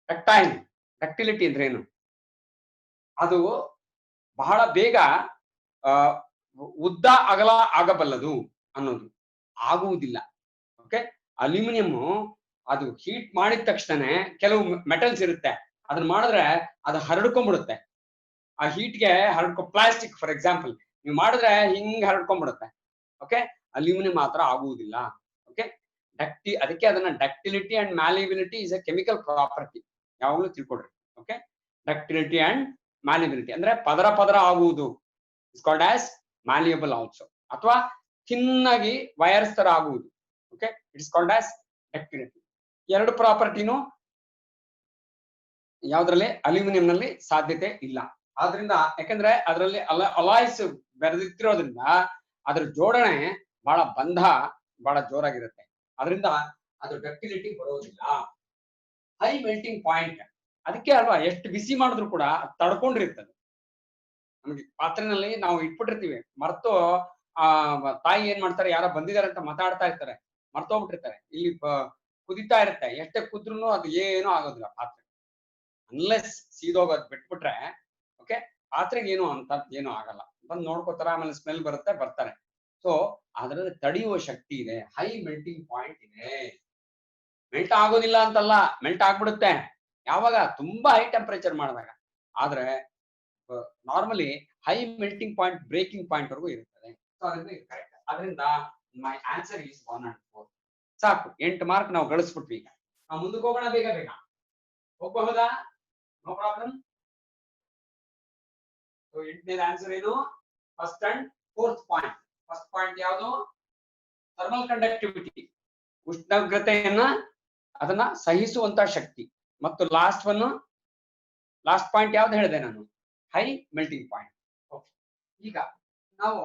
ಡಕ್ಟೈಲ್. ಡಕ್ಟಿಲಿಟಿ ಅಂದ್ರೆ ಏನು? ಅದು ಬಹಳ ಬೇಗ ಉದ್ದ ಅಗಲ ಆಗಬಲ್ಲದು ಅನ್ನೋದು. ಆಗುವುದಿಲ್ಲ. ಓಕೆ, ಅಲ್ಯೂಮಿನಿಯಂ ಅದು ಹೀಟ್ ಮಾಡಿದ ತಕ್ಷಣ ಕೆಲವು ಮೆಟಲ್ಸ್ ಇರುತ್ತೆ, ಅದನ್ನ ಮಾಡಿದ್ರೆ ಅದು ಹರಡ್ಕೊಂಡ್ಬಿಡುತ್ತೆ. ಆ ಹೀಟ್ಗೆ ಪ್ಲಾಸ್ಟಿಕ್ ಫಾರ್ ಎಕ್ಸಾಂಪಲ್ ನೀವು ಮಾಡಿದ್ರೆ ಹಿಂಗ್ ಹರಡ್ಕೊಂಡ್ಬಿಡುತ್ತೆ. ಓಕೆ, ಅಲ್ಯೂಮಿನಿಯಂ ಮಾತ್ರ ಆಗುವುದಿಲ್ಲ. ಓಕೆ, ಅದಕ್ಕೆ ಅದನ್ನ ductility and malleability is a chemical property, ಯಾವಾಗಲೂ ತಿಳ್ಕೊಡ್ರಿ. ಓಕೆ, ಡಕ್ಟಿಲಿಟಿ ಅಂಡ್ ಮ್ಯಾಲಿಬಿಲಿಟಿ ಅಂದ್ರೆ ಪದರ ಪದರ ಆಗುವುದು, is called as malleable also, ಅಥವಾ ಥಿನ್ನಾಗಿ ವೈರ್ಸ್ ತರ ಆಗುವುದು. Okay, it's called as ductility. ಎರಡು ಪ್ರಾಪರ್ಟಿನೂ ಯಾವ್ದ್ರಲ್ಲಿ? ಅಲ್ಯೂಮಿನಿಯಂ ನಲ್ಲಿ ಸಾಧ್ಯತೆ ಇಲ್ಲ. ಆದ್ರಿಂದ ಯಾಕಂದ್ರೆ ಅದರಲ್ಲಿ ಅಲಾಯ್ಸ್ ಬೆರೆದಿತ್ತಿರೋದ್ರಿಂದ ಅದ್ರ ಜೋಡಣೆ ಬಹಳ ಬಹಳ ಜೋರಾಗಿರುತ್ತೆ. ಅದರಿಂದ ಅದು ಡಕ್ಟಿಲಿಟಿ ಬರೋದಿಲ್ಲ. ಹೈ ಮೆಲ್ಟಿಂಗ್ ಪಾಯಿಂಟ್, ಅದಕ್ಕೆ ಅಲ್ವಾ ಎಷ್ಟು ಬಿಸಿ ಮಾಡಿದ್ರು ಕೂಡ ತಡ್ಕೊಂಡಿರ್ತದೆ. ನಮಗೆ ಪಾತ್ರೆನಲ್ಲಿ ನಾವು ಇಟ್ಬಿಟ್ಟಿರ್ತೀವಿ, ಮರ್ತು ತಾಯಿ ಏನ್ ಮಾಡ್ತಾರೆ, ಯಾರೋ ಬಂದಿದ್ದಾರೆ ಅಂತ ಮಾತಾಡ್ತಾ ಇರ್ತಾರೆ, ಮರ್ತೋಗ್ಬಿಟ್ಟಿರ್ತಾರೆ. ಇಲ್ಲಿ ಕುದಿತಾ ಇರುತ್ತೆ, ಎಷ್ಟೇ ಕುದ್ರೂ ಅದು ಏನೂ ಆಗೋದಿಲ್ಲ ಪಾತ್ರೆ, ಅನ್ಲೆಸ್ ಸೀದೋಗೋದ್ ಬಿಟ್ಬಿಟ್ರೆ. ಓಕೆ, ಪಾತ್ರೆಗೆ ಏನು ಅಂತ ಏನೂ ಆಗಲ್ಲ. ಬಂದು ನೋಡ್ಕೋತಾರ, ಆಮೇಲೆ ಸ್ಮೆಲ್ ಬರ್ತಾರೆ. ಸೊ ಅದರಲ್ಲಿ ತಡೆಯುವ ಶಕ್ತಿ ಇದೆ, ಹೈ ಮೆಲ್ಟಿಂಗ್ ಪಾಯಿಂಟ್ ಇದೆ. ಮೆಲ್ಟ್ ಆಗೋದಿಲ್ಲ ಅಂತಲ್ಲ, ಮೆಲ್ಟ್ ಆಗ್ಬಿಡುತ್ತೆ ಯಾವಾಗ? ತುಂಬಾ ಹೈ ಟೆಂಪರೇಚರ್ ಮಾಡಿದಾಗ. ಆದ್ರೆ normally high melting point, breaking point ವರೆಗೂ ಇರುತ್ತದೆ. ಸೊ ಅದರಿಂದ ಇದು ಕರೆಕ್ಟ್. ಅದರಿಂದ ಮೈ ಆನ್ಸರ್ ಈಸ್ 1 and 4. ಸಾಕು, 8 ಮಾರ್ಕ್ ನಾವು ಗಳಿಸ್ಬಿಟ್ವಿ. ಈಗ ನಾವು ಮುಂದಕ್ಕೆ ಹೋಗೋಣ, ಬೇಗ ಹೋಗಬಹುದಾ? No problem. ಸೊ 8ನೇ ಆನ್ಸರ್ ಏನು? First and fourth point. First point ಯಾವುದು? ಥರ್ಮಲ್ ಕಂಡಕ್ಟಿವಿಟಿ, ಉಷ್ಣೋಗ್ರತೆಯನ್ನ ಅದನ್ನ ಸಹಿಸುವಂತ ಶಕ್ತಿ. ಮತ್ತು ಲಾಸ್ಟ್ ಪಾಯಿಂಟ್ ಯಾವ್ದು ಹೇಳಿದೆ ನಾನು? High melting point. ಓಕೆ, ಈಗ ನಾವು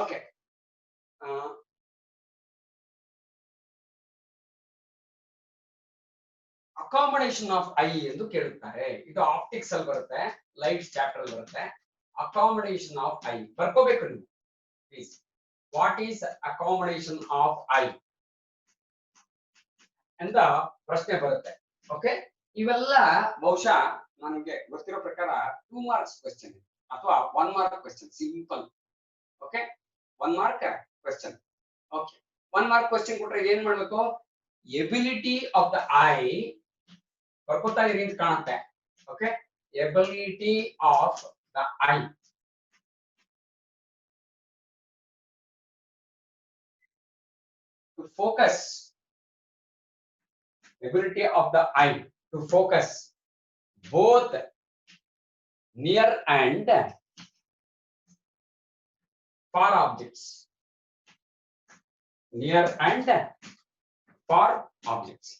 ಓಕೆ ಅಕಾಮಡೇಷನ್ ಆಫ್ ಐ ಎಂದು ಕೇಳುತ್ತಾರೆ. ಇದು ಆಪ್ಟಿಕ್ಸ್ ಅಲ್ಲಿ ಬರುತ್ತೆ, ಲೈಟ್ಸ್ ಚಾಪ್ಟರ್ ಅಲ್ಲಿ ಬರುತ್ತೆ. ಅಕಾಮಡೇಷನ್ ಆಫ್ ಐ ಬರ್ಕೋಬೇಕು ನೀವು please. What is accommodation of eye ಅಂತ ಪ್ರಶ್ನೆ ಬರುತ್ತೆ. ಓಕೆ, ಇವೆಲ್ಲ ಬಹುಶಃ ನನಗೆ ಗೊತ್ತಿರೋ ಪ್ರಕಾರ 2 ಮಾರ್ಕ್ಸ್ ಕ್ವೆಶ್ಚನ್ ಅಥವಾ 1 mark question, simple. Okay, 1 mark question. Okay, 1 mark question ಕೊಟ್ರೆ ಏನ್ ಮಾಡ್ಬೇಕು? ಎಬಿಲಿಟಿ ಆಫ್ ದ ಐ ಬರ್ಕೋತಾ ಇರಿ ಅಂತ ಕಾಣುತ್ತೆ. Okay, ability of the eye. To focus, ability of the eye to focus both near and far objects. Near and far objects.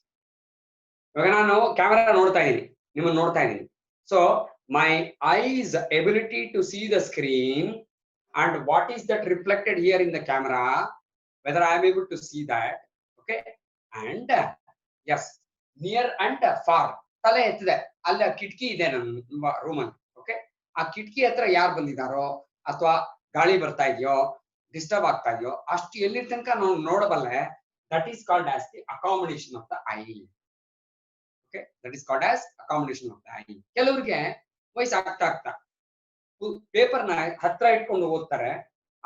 ಇವಾಗ ನಾನು camera ನೋಡ್ತಾ ಇದ್ದೀನಿ, ನಿಮ್ಮನ್ನು ನೋಡ್ತಾ ಇದ್ದೀನಿ. So my eyes ability to see the screen and what is that reflected here in the camera, whether I am able to see that. Okay, and yes, near and far. ತಲೆ ಎತ್ತಿದೆ, ಅಲ್ಲಿ ಕಿಟಕಿ ಇದೆ ನಮ್ಮ ರೂಮ್ ಅಲ್ಲಿ. Okay, ಆ ಕಿಟಕಿ ಹತ್ರ ಯಾರು ಬಂದಿದಾರೋ ಅಥವಾ ಗಾಳಿ ಬರ್ತಾ ಇದೆಯೋ ಡಿಸ್ಟರ್ಬ್ ಆಗ್ತಾ ಇದೆಯೋ ಅಷ್ಟು ಎಲ್ಲಿ ತನಕ ನಾವು ನೋಡಬಲ್ಲೆ that is called as the accommodation of the eye. Okay, that is called as accommodation of the eye. ಕೆಲವರಿಗೆ ವಯಸ್ಸಾಗ್ತಾ ಪೇಪರ್ನ ಹತ್ರ ಇಟ್ಕೊಂಡು ಓದ್ತಾರೆ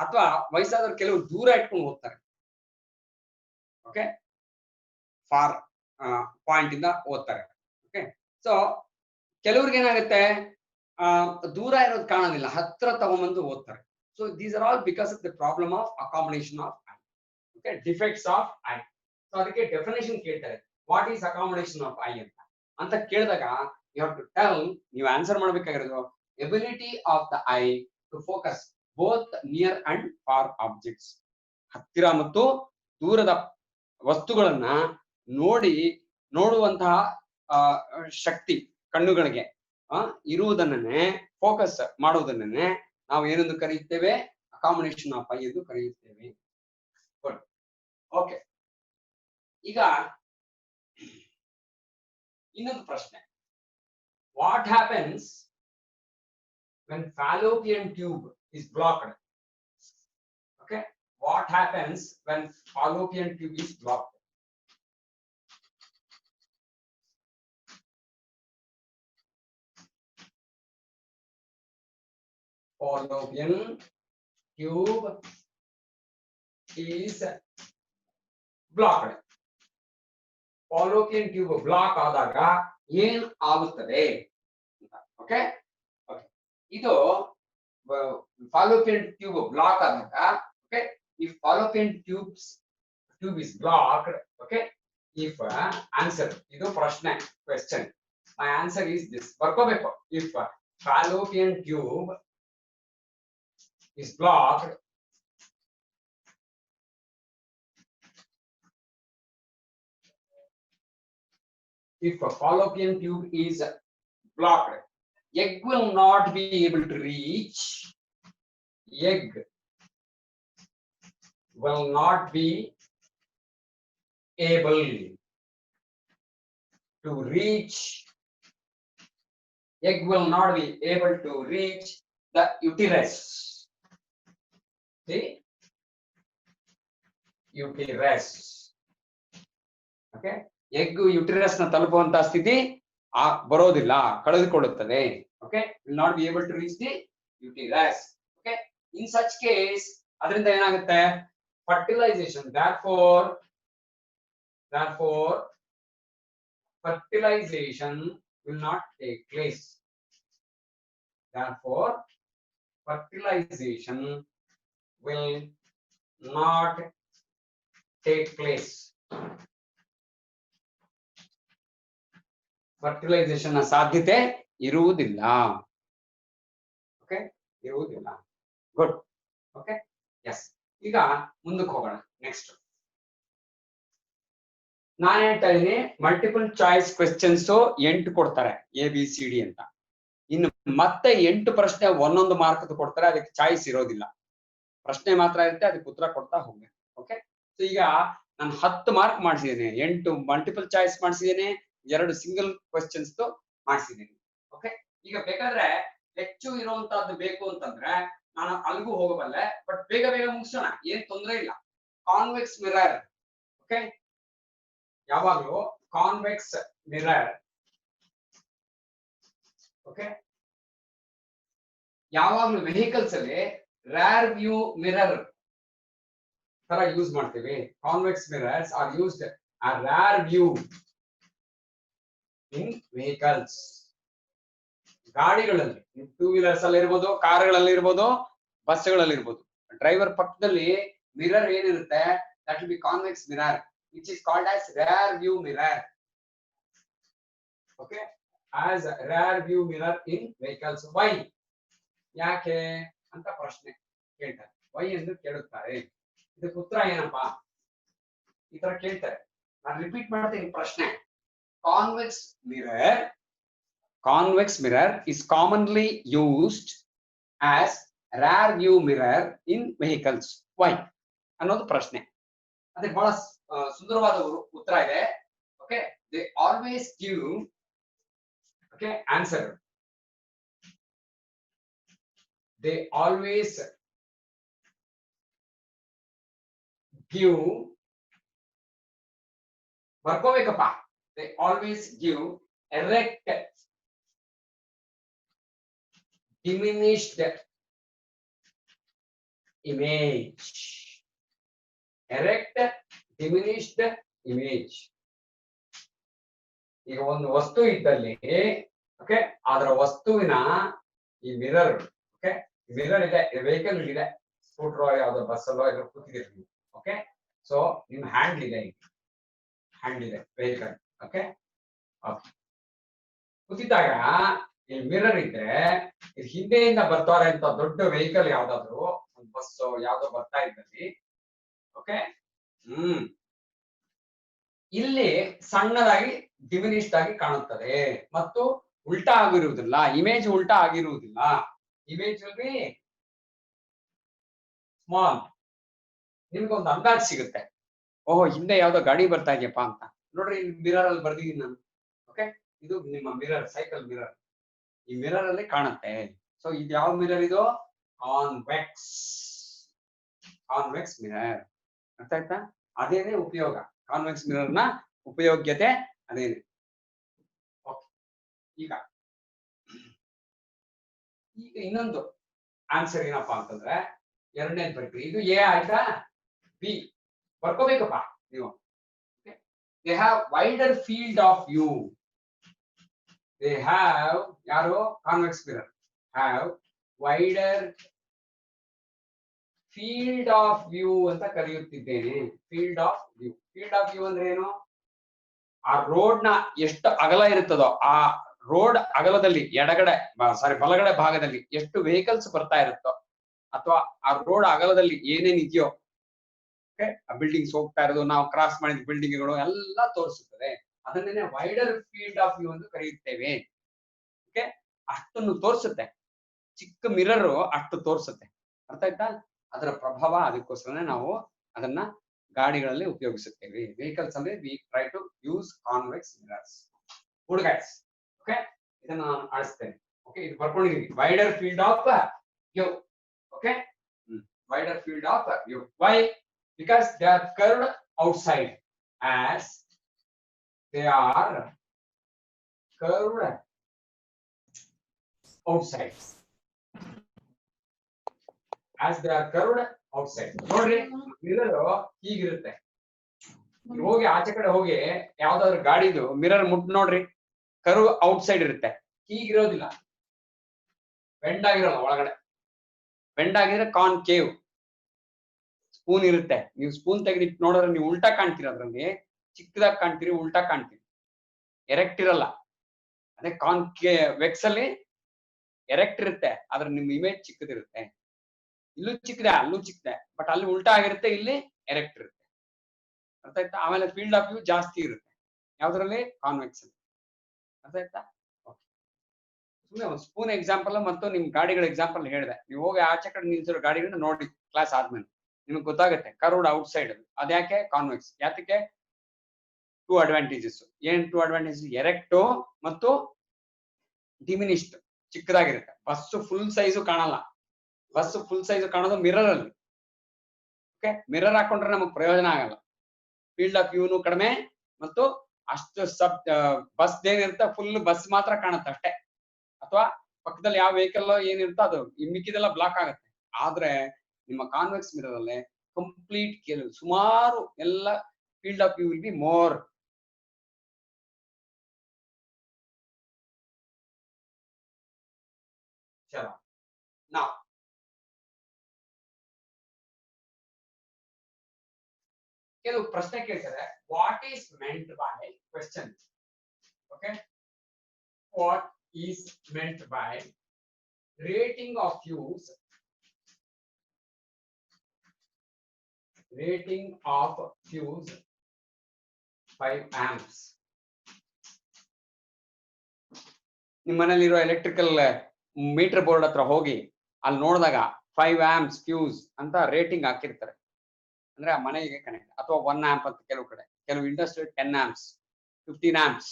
ಅಥವಾ ವಯಸ್ಸಾದವ್ರು ಕೆಲವರು ದೂರ ಇಟ್ಕೊಂಡು ಓದ್ತಾರೆ. ಓಕೆ, ಫಾರ್ ಪಾಯಿಂಟ್ ಇಂದ ಓದ್ತಾರೆ. ಓಕೆ, ಸೊ ಕೆಲವ್ರಿಗೆ ಏನಾಗುತ್ತೆ ದೂರ ಇರೋದು ಕಾಣೋದಿಲ್ಲ, ಹತ್ರ ತಗೊಂಡ್ಬಂದು ಓದ್ತಾರೆ. So these are all because of the problem of accommodation of eye. Okay, defects of eye. So ಅದಕ್ಕೆ ಡೆಫಿನೇಷನ್ ಕೇಳ್ತಾರೆ, what is accommodation of eye ಅಂತ ಕೇಳಿದಾಗ ಯು ಹ್ಯಾವ್ ಟು ಟೆಲ್, ನೀವು ಆನ್ಸರ್ ಮಾಡ್ಬೇಕಾಗಿರೋದು ability of the eye to focus both near and far objects. ಹತ್ತಿರ ಮತ್ತು ದೂರದ ವಸ್ತುಗಳನ್ನ ನೋಡುವಂತಹ ಶಕ್ತಿ ಕಣ್ಣುಗಳಿಗೆ ಇರುವುದನ್ನೇ, ಫೋಕಸ್ ಮಾಡುವುದನ್ನೇ ನಾವು ಏನೆಂದು ಕರೆಯುತ್ತೇವೆ? ಅಕಾಮಿಡೇಷನ್ ಆಫ್ ಐ ಎಂದು ಕರೆಯುತ್ತೇವೆ. ಓಕೆ, ಈಗ ಇನ್ನೊಂದು ಪ್ರಶ್ನೆ, what happens when fallopian tube is blocked? Okay, what happens when fallopian tube is blocked? Fallopian tube is blocked. Fallopian tube block ಆದಾಗ ಏನು ಆಗುತ್ತದೆ? ಓಕೆ, ಇದು fallopian tube block ಆದಾಗ, okay, if fallopian tube is blocked, okay, if answer, ಇದು ಪ್ರಶ್ನೆ, question, my answer is this, ಬರ್ಕೋಬೇಕು. If fallopian tube is blocked, if a fallopian tube is blocked, egg will not be able to reach. Egg will not be able to reach. Egg will not be able to reach the uterus. See, uterus. Okay, egg uterus na ತಲುಪುವಂತ ಸ್ಥಿತಿ ಬರೋದಿಲ್ಲ, ಕಳೆದುಕೊಳ್ಳುತ್ತದೆ. Okay, will not be able to reach the uterus. Okay, in such case ಅದರಿಂದ ಏನಾಗುತ್ತೆ? Fertilisation, therefore fertilization will not take place. Therefore fertilization will not take place. Fertilisation ನ ಸಾಧ್ಯತೆ ಇರುವುದಿಲ್ಲ. Okay, ಇರುವುದಿಲ್ಲ. Good. Okay, yes. ಈಗ ಮುಂದಕ್ಕೆ ಹೋಗೋಣ. Next ನಾನು ಹೇಳ್ತಾ ಇದ್ದೀನಿ, ಮಲ್ಟಿಪಲ್ ಚಾಯ್ಸ್ ಕ್ವೆಶ್ಚನ್ಸ್ 8 ಕೊಡ್ತಾರೆ, ABCD ಅಂತ. ಇನ್ನು ಮತ್ತೆ 8 ಪ್ರಶ್ನೆ ಒಂದೊಂದು ಮಾರ್ಕ್ ಕೊಡ್ತಾರೆ, ಅದಕ್ಕೆ ಚಾಯ್ಸ್ ಇರೋದಿಲ್ಲ, ಪ್ರಶ್ನೆ ಮಾತ್ರ ಇರುತ್ತೆ, ಅದಕ್ಕೆ ಉತ್ತರ ಕೊಡ್ತಾ ಹೋಗ್ಬೇಕು. ಓಕೆ, ಸೊ ಈಗ ನಾನು 10 ಮಾರ್ಕ್ ಮಾಡಿಸಿದ್ದೇನೆ, 8 ಮಲ್ಟಿಪಲ್ ಚಾಯ್ಸ್ ಮಾಡಿಸಿದ್ದೇನೆ, 2 ಸಿಂಗಲ್ ಕ್ವೆಶ್ಚನ್ಸ್ ಮಾಡಿಸಿದ್ದೀನಿ. ಓಕೆ, ಈಗ ಬೇಕಾದ್ರೆ ಹೆಚ್ಚು ಇರುವಂತಹದ್ದು ಬೇಕು ಅಂತಂದ್ರೆ ನಾನು ಅಲ್ಲಿಗೂ ಹೋಗಬಲ್ಲೆ, ಬಟ್ ಬೇಗ ಮುಗಿಸೋಣ, ಏನ್ ತೊಂದರೆ ಇಲ್ಲ. Convex mirror. ಓಕೆ, ಯಾವಾಗ್ಲೂ ಕಾನ್ವೆಕ್ಸ್ ಮಿರರ್. ಓಕೆ, ಯಾವಾಗ್ಲೂ ವೆಹಿಕಲ್ಸ್ ಅಲ್ಲಿ ರೇರ್ ವ್ಯೂ ಮಿರರ್ ತರ ಯೂಸ್ ಮಾಡ್ತೀವಿ. ಕಾನ್ವೆಕ್ಸ್ ಮಿರರ್ಸ್ ಆರ್ ಯೂಸ್ಡ್ ಆ ರೇರ್ ವ್ಯೂ ಇನ್ ವೆಹಿಕಲ್ಸ್. ಗಾಡಿಗಳಲ್ಲಿ, 2 ವೀಲರ್ಸ್ ಅಲ್ಲಿ ಇರ್ಬೋದು, ಕಾರ್ಗಳಲ್ಲಿ ಇರ್ಬೋದು, ಬಸ್ಗಳಲ್ಲಿ ಇರ್ಬೋದು, ಡ್ರೈವರ್ ಪಕ್ಕದಲ್ಲಿ ಮಿರರ್ ಏನಿರುತ್ತೆ, that will be convex mirror, which is called as rear view mirror. Okay, as rear view mirror in vehicles. Why? ಯಾಕೆ ಅಂತ ಪ್ರಶ್ನೆ ಕೇಳ್ತಾರೆ. ವೈ ಎಂದು ಕೇಳುತ್ತಾರೆ. ಇದಕ್ಕೆ ಉತ್ತರ ಏನಪ್ಪಾ? ಈ ತರ ಕೇಳ್ತಾರೆ. ನಾನು ರಿಪೀಟ್ ಮಾಡ್ತೀನಿ ಪ್ರಶ್ನೆ. Convex mirror is commonly used as rear view mirror in vehicles. Why? ಅನ್ನೋದು ಪ್ರಶ್ನೆ. ಅದಕ್ಕೆ ಬಹಳ ಸುಂದರವಾದ ಉತ್ತರ ಇದೆ. Okay, they always give okay answer. they always give ಬರ್ಕೋಬೇಕಪ್ಪ. They always give erect, diminished image. Erect, diminished image. ಈಗ ಒಂದು ವಸ್ತು ಇದ್ದಲ್ಲಿ ಓಕೆ, ಅದರ ವಸ್ತುವಿನ ಈ ಮಿರರ್, ಓಕೆ, ಮಿರರ್ ಇದೆ, ವೆಹಿಕಲ್ ಇದೆ, ಸ್ಕೂಟರ್ ಯಾವ್ದೋ ಬಸ್ ಅಲ್ಲೋ ಎಲ್ಲ ಕೂತಿದ್ದೀರಿ ನೀವು. ಓಕೆ, ಸೊ ನಿಮ್ ಹ್ಯಾಂಡ್ ಇದೆ, ಹ್ಯಾಂಡ್ ಇದೆ ವೆಹಿಕಲ್. ಓಕೆ, ಕೂತಿದ್ದಾಗ ಇಲ್ಲಿ ಮಿರರ್ ಇದ್ರೆ ಇದು ಹಿಂದೆಯಿಂದ ಬರ್ತಾರೆ ಅಂತ ದೊಡ್ಡ ವೆಹಿಕಲ್ ಯಾವ್ದಾದ್ರು ಒಂದು ಬಸ್ ಯಾವ್ದೋ ಬರ್ತಾ ಇದ್ದಲ್ಲಿ, ಓಕೆ, ಇಲ್ಲಿ ಸಣ್ಣದಾಗಿ ಡಿಮಿನಿಷ್ಡ್ ಆಗಿ ಕಾಣುತ್ತದೆ ಮತ್ತು ಉಲ್ಟಾ ಆಗಿರುವುದಿಲ್ಲ, ಇಮೇಜ್ ಉಲ್ಟಾ ಆಗಿರುವುದಿಲ್ಲ. Image will be small. ನಿಮ್ಗೊಂದು ಅಂದಾಜ್ ಸಿಗುತ್ತೆ, ಓಹೋ ಹಿಂದೆ ಯಾವ್ದೋ ಗಾಡಿ ಬರ್ತಾ ಇದೆಯಪ್ಪ ಅಂತ. ನೋಡ್ರಿ ಇಲ್ಲಿ ಮಿರರ್ ಅಲ್ಲಿ ಬರ್ದಿದ್ದೀನಿ ನಾನು. ಓಕೆ, ಇದು ನಿಮ್ಮ ಮಿರರ್, ಸೈಕಲ್ ಮಿರರ್. ಈ ಮಿರರ್ ಅಲ್ಲಿ ಕಾಣುತ್ತೆ. ಸೊ ಇದು ಯಾವ ಮಿರರ್? ಇದು ಕಾನ್ವೆಕ್ಸ್, ಕಾನ್ವೆಕ್ಸ್ ಮಿರರ್. ಅರ್ಥ ಆಯ್ತಾ? ಅದೇನೇ ಉಪಯೋಗ, ಕಾನ್ವೆಕ್ಸ್ ಮಿರರ್ ನ ಉಪಯೋಗ್ಯತೆ ಅದೇನೆ. ಈಗ ಈಗ ಇನ್ನೊಂದು ಆನ್ಸರ್ ಏನಪ್ಪಾ ಅಂತಂದ್ರೆ ಎರಡನೇದು ಬರ್ತೀವಿ. ಇದು ಎ ಆಯ್ತಾ? ಬಿ ಬರ್ಕೋಬೇಕಪ್ಪ ನೀವು. They have wider field of view. They have, ಯಾರು? Convex mirror have wider field of view ಅಂತ ಕರೆಯುತ್ತಿದ್ದೇನೆ. Field of view. Field of view ಅಂದ್ರೆ ಏನು? ಆ ರೋಡ್ ನ ಎಷ್ಟು ಅಗಲ ಇರುತ್ತದೋ ಆ ರೋಡ್ ಅಗಲದಲ್ಲಿ ಎಡಗಡೆ ಬಲಗಡೆ ಭಾಗದಲ್ಲಿ ಎಷ್ಟು ವೆಹಿಕಲ್ಸ್ ಬರ್ತಾ ಇರುತ್ತೋ ಅಥವಾ ಆ ರೋಡ್ ಅಗಲದಲ್ಲಿ ಏನೇನ್ ಇದೆಯೋ, ಆ ಬಿಲ್ಡಿಂಗ್ಸ್ ಹೋಗ್ತಾ ಇರೋದು, ನಾವು ಕ್ರಾಸ್ ಮಾಡಿದ ಬಿಲ್ಡಿಂಗ್ಗಳು ಎಲ್ಲ ತೋರಿಸುತ್ತದೆ. ಅದನ್ನೇ ವೈಡರ್ ಫೀಲ್ಡ್ ಆಫ್ ವ್ಯೂ ಎಂದು ಕರೆಯುತ್ತೇವೆ. ಓಕೆ, ಅಷ್ಟನ್ನು ತೋರಿಸುತ್ತೆ. ಚಿಕ್ಕ ಮಿರರ್ ಅಷ್ಟು ತೋರಿಸುತ್ತೆ. ಅರ್ಥ ಆಯ್ತಾ? ಅದರ ಪ್ರಭಾವ. ಅದಕ್ಕೋಸ್ಕರನೇ ನಾವು ಅದನ್ನ ಗಾಡಿಗಳಲ್ಲಿ ಉಪಯೋಗಿಸುತ್ತೇವೆ. ವೆಹಿಕಲ್ಸ್ ಅಲ್ಲಿ we try to use convex mirrors. Good guys. Okay, ಇದನ್ನ ನಾನು ಆಡಿಸ್ತೇನೆ. ಓಕೆ, ಇದು ಬರ್ಕೊಂಡಿದೀನಿ. Wider field of view. Okay, wider field of view. Why? Because they are curved outside, as they are curved outside. As they are curved outside. ನೋಡ್ರಿ, mirror ಹೀಗಿರುತ್ತೆ. ಹೋಗಿ ಆಚೆ ಕಡೆ ಹೋಗಿ ಯಾವ್ದಾದ್ರು ಗಾಡಿದು ಮಿರರ್ ಮುಟ್ ನೋಡ್ರಿ, ಕರ್ವ್ ಔಟ್ಸೈಡ್ ಇರುತ್ತೆ, ಹೀಗಿರೋದಿಲ್ಲ, ಬೆಂಡ್ ಆಗಿರೋಲ್ಲ ಒಳಗಡೆ. ಬೆಂಡ್ ಆಗಿದ್ರೆ ಕಾನ್ಕೇವ್. ಸ್ಪೂನ್ ಇರುತ್ತೆ, ನೀವು ಸ್ಪೂನ್ ತೆಗೆದಿಟ್ಟು ನೋಡಿದ್ರೆ ನೀವು ಉಲ್ಟಾ ಕಾಣ್ತೀರ, ಅದ್ರಲ್ಲಿ ಚಿಕ್ಕದಾಗಿ ಕಾಣ್ತೀರಿ, ಉಲ್ಟಾ ಕಾಣ್ತೀರಿ, ಎರೆಕ್ಟ್ ಇರಲ್ಲ. ಅದೇ ವೆಕ್ಸ್ ಅಲ್ಲಿ ಎರೆಕ್ಟ್ ಇರುತ್ತೆ, ಆದ್ರೆ ನಿಮ್ ಇಮೇಜ್ ಚಿಕ್ಕದಿರುತ್ತೆ. ಇಲ್ಲೂ ಚಿಕ್ಕದೆ, ಅಲ್ಲೂ ಚಿಕ್ಕದೆ, ಬಟ್ ಅಲ್ಲಿ ಉಲ್ಟಾ ಆಗಿರುತ್ತೆ, ಇಲ್ಲಿ ಎರೆಕ್ಟ್ ಇರುತ್ತೆ. ಅರ್ಥ ಆಯ್ತಾ? ಆಮೇಲೆ ಫೀಲ್ಡ್ ಆಫ್ ವ್ಯೂ ಜಾಸ್ತಿ ಇರುತ್ತೆ ಯಾವ್ದ್ರಲ್ಲಿ? ಕಾನ್ವೆಕ್ಸ್ ಅಲ್ಲಿ. ಅರ್ಥ ಆಯ್ತಾ? ಸುಮ್ಮನೆ ಒಂದು ಸ್ಪೂನ್ ಎಕ್ಸಾಂಪಲ್ ಮತ್ತು ನಿಮ್ ಗಾಡಿಗಳ ಎಕ್ಸಾಂಪಲ್ ಹೇಳಿದೆ. ನೀವು ಹೋಗಿ ಆಚೆ ಕಡೆ ನಿಲ್ಸಿರೋ ಗಾಡಿಗಳನ್ನ ನೋಡಿ ಕ್ಲಾಸ್ ಆದ್ಮೇಲೆ ನಿಮ್ಗೆ ಗೊತ್ತಾಗುತ್ತೆ ಕರ್ವ್ಡ್ ಔಟ್ ಸೈಡ್. ಅದ್ಯಾಕೆ ಕಾನ್ವೆಕ್ಸ್? ಯಾತಕ್ಕೆ? 2 ಅಡ್ವಾಂಟೇಜಸ್. ಏನ್ 2 ಅಡ್ವಾಂಟೇಜಸ್? ಎರೆಕ್ಟು ಮತ್ತು ಡಿಮಿನಿಷ್ಡ್, ಚಿಕ್ಕದಾಗಿರುತ್ತೆ. ಬಸ್ ಫುಲ್ ಸೈಜು ಕಾಣಲ್ಲ. ಬಸ್ ಫುಲ್ ಸೈಜ್ ಕಾಣೋದು ಮಿರರ್ ಅಲ್ಲಿ. ಓಕೆ, ಮಿರರ್ ಹಾಕೊಂಡ್ರೆ ನಮಗೆ ಪ್ರಯೋಜನ ಆಗಲ್ಲ. ಫೀಲ್ಡ್ ಆಫ್ ವ್ಯೂನು ಕಡಿಮೆ ಮತ್ತು ಅಷ್ಟು ಬಸ್ ಏನಿರುತ್ತೆ ಫುಲ್ ಬಸ್ ಮಾತ್ರ ಕಾಣುತ್ತೆ ಅಷ್ಟೇ, ಅಥವಾ ಪಕ್ಕದಲ್ಲಿ ಯಾವ ವೆಹಿಕಲ್ ಏನಿರುತ್ತೋ ಅದು ಮಿಕ್ಕಿದೆಲ್ಲ ಬ್ಲಾಕ್ ಆಗುತ್ತೆ. ಆದ್ರೆ ನಿಮ್ಮ ಕಾನ್ವೆಕ್ಸ್ ಮಿರರ್ ಅಲ್ಲೇ ಕಂಪ್ಲೀಟ್ ಕೆಲವು ಸುಮಾರು ಎಲ್ಲ field of view will be more. ಚಲೋ, ನಾವು ಕೆಲವು ಪ್ರಶ್ನೆ ಕೇಳ್ತಾರೆ. What is meant by question? Okay, what is meant by rating of fuse? Rating of fuse 5 amps. ನಿಮ್ಮ ಮನೇಲಿರೋ ಎಲೆಕ್ಟ್ರಿಕಲ್ ಮೀಟರ್ ಬೋರ್ಡ್ ಹತ್ರ ಹೋಗಿ ಅಲ್ಲಿ ನೋಡಿದಾಗ 5 amps ಫ್ಯೂಸ್ ಅಂತ ರೇಟಿಂಗ್ ಹಾಕಿರ್ತಾರೆ. ಅಂದ್ರೆ ಆ ಮನೆಗೆ ಕನೆಕ್ಟ್, ಅಥವಾ 1 amp ಅಂತ ಕೆಲವು ಕಡೆ, ಕೆಲವು ಇಂಡಸ್ಟ್ರಿ 10 amps 15 amps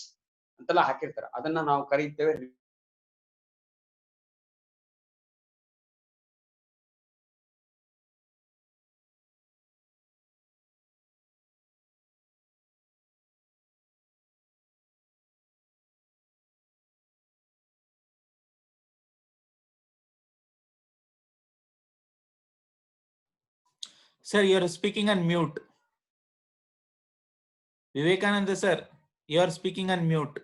ಅಂತೆಲ್ಲ ಹಾಕಿರ್ತಾರೆ. ಅದನ್ನ ನಾವು ಕರೀತೇವೆ Sir, you are speaking on mute. Vivekananda sir, you are speaking on mute.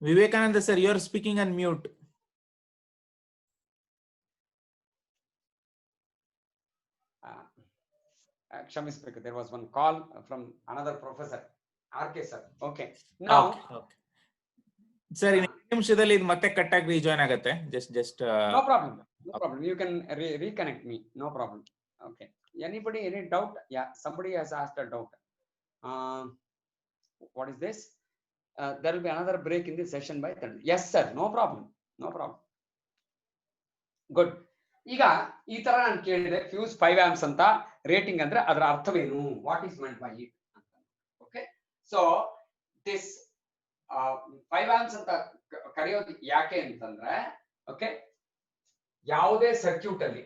Vivekananda sir, you are speaking on mute. ಕ್ಷಮಿಸಬೇಕು, there was one call from another professor, RK sir. Okay, now Okay. Sir, in ನಿಮಿಷದಲ್ಲಿ ಇದು ಮತ್ತೆ cut ಆಗಿ rejoin ಆಗುತ್ತೆ. Just no problem, you can reconnect me, no problem. Okay, anybody any doubt? Yeah, somebody has asked a doubt. What is this? There will be another break in this session by 30. Yes sir, no problem. Good. ಈಗ ಈ ತರ ನಾನು ಕೇಳಿದೆ, fuse 5 amps ಅಂತ, rating ಅಂದ್ರೆ ಅದರ ಅರ್ಥವೇನು, what is meant by it ಅಂತ. ಓಕೆ, ಸೊ ದಿಸ್ 5 amps ಅಂತ ಕರೆಯೋದು ಯಾಕೆ ಅಂತಂದ್ರೆ, ಓಕೆ, ಯಾವುದೇ ಸರ್ಕ್ಯೂಟ್ ಅಲ್ಲಿ,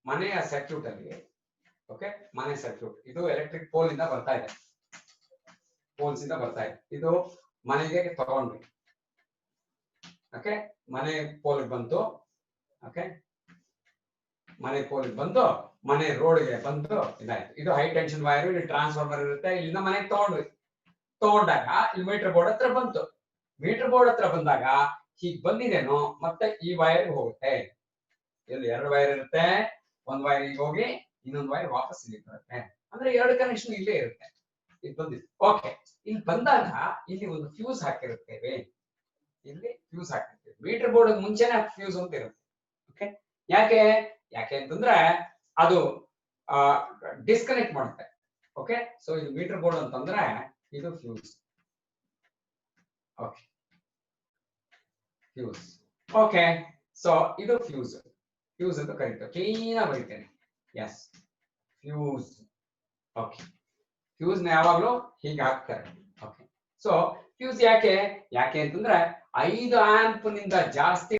ಮನೆಯ ಸರ್ಕ್ಯೂಟ್ ಅಲ್ಲಿ, ಓಕೆ, ಮನೆ ಸರ್ಕ್ಯೂಟ್ ಇದು ಎಲೆಕ್ಟ್ರಿಕ್ ಪೋಲ್ ಇಂದ ಬರ್ತಾ ಇದೆ, ಪೋಲ್ಸ್ ಇಂದ ಬರ್ತಾ ಇದೆ, ಇದು ಮನೆಗೆ ತಗೊಂಡ್ವಿ. ಓಕೆ, ಮನೆ ಪೋಲ್ ಬಂತು. ಓಕೆ, ಮನೆ ಪೋಲ್ ಬಂದು ಮನೆ ರೋಡ್ಗೆ ಬಂದು ಇದಾಯ್ತು. ಇದು ಹೈ ಟೆನ್ಷನ್ ವೈರ್, ಇಲ್ಲಿ ಟ್ರಾನ್ಸ್ಫಾರ್ಮರ್ ಇರುತ್ತೆ, ಇಲ್ಲಿಂದ ಮನೆಗೆ ತಗೊಂಡಾಗ ಇಲ್ಲಿ ಮೀಟರ್ ಬೋರ್ಡ್ ಹತ್ರ ಬಂತು. ಮೀಟರ್ ಬೋರ್ಡ್ ಹತ್ರ ಬಂದಾಗ ಹೀಗ್ ಬಂದಿದೇನೋ, ಮತ್ತೆ ಈ ವೈರ್ ಹೋಗುತ್ತೆ. ಇಲ್ಲಿ 2 ವೈರ್ ಇರುತ್ತೆ, ಒಂದ್ ವೈರ್ ಈಗ ಹೋಗಿ ಇನ್ನೊಂದು ವೈರ್ ವಾಪಸ್ ಇಲ್ಲಿ ಬರುತ್ತೆ. ಅಂದ್ರೆ 2 ಕನೆಕ್ಷನ್ ಇಲ್ಲೇ ಇರುತ್ತೆ. ಇದು ಬಂದಿದೆ. ಓಕೆ, ಇಲ್ಲಿ ಬಂದಾಗ ಇಲ್ಲಿ ಒಂದು ಫ್ಯೂಸ್ ಹಾಕಿರುತ್ತೇವೆ. ಇಲ್ಲಿ ಫ್ಯೂಸ್ ಹಾಕಿರ್ತೇವೆ. ಮೀಟರ್ ಬೋರ್ಡ್ ಮುಂಚೆನೆ ಫ್ಯೂಸ್ ಅಂತ ಇರುತ್ತೆ. ಓಕೆ, ಯಾಕೆ ಅಂತಂದ್ರೆ ಅದು ಡಿಸ್ಕನೆಕ್ಟ್ ಮಾಡುತ್ತೆ. ಓಕೆ, ಸೊ ಇದು ಮೀಟರ್ ಬೋರ್ಡ್ ಅಂತಂದ್ರೆ ಇದು fuse. Okay, fuse. Okay, so ಇದು ಫ್ಯೂಸ್ ಅಂತ ಕರೀತಾರೆ. ಕ್ಲೀನ್ ಆಗಿ ಬರೀತೇನೆ. Yes, fuse. ಓಕೆ, ಫ್ಯೂಸ್ ನ ಯಾವಾಗ್ಲೂ ಹೀಗೆ ಹಾಕ್ತಾರೆ. ಓಕೆ, ಸೊ ಫ್ಯೂಸ್ ಯಾಕೆ ಅಂತಂದ್ರೆ 5 ಆಂಪ್ ನಿಂದ ಜಾಸ್ತಿ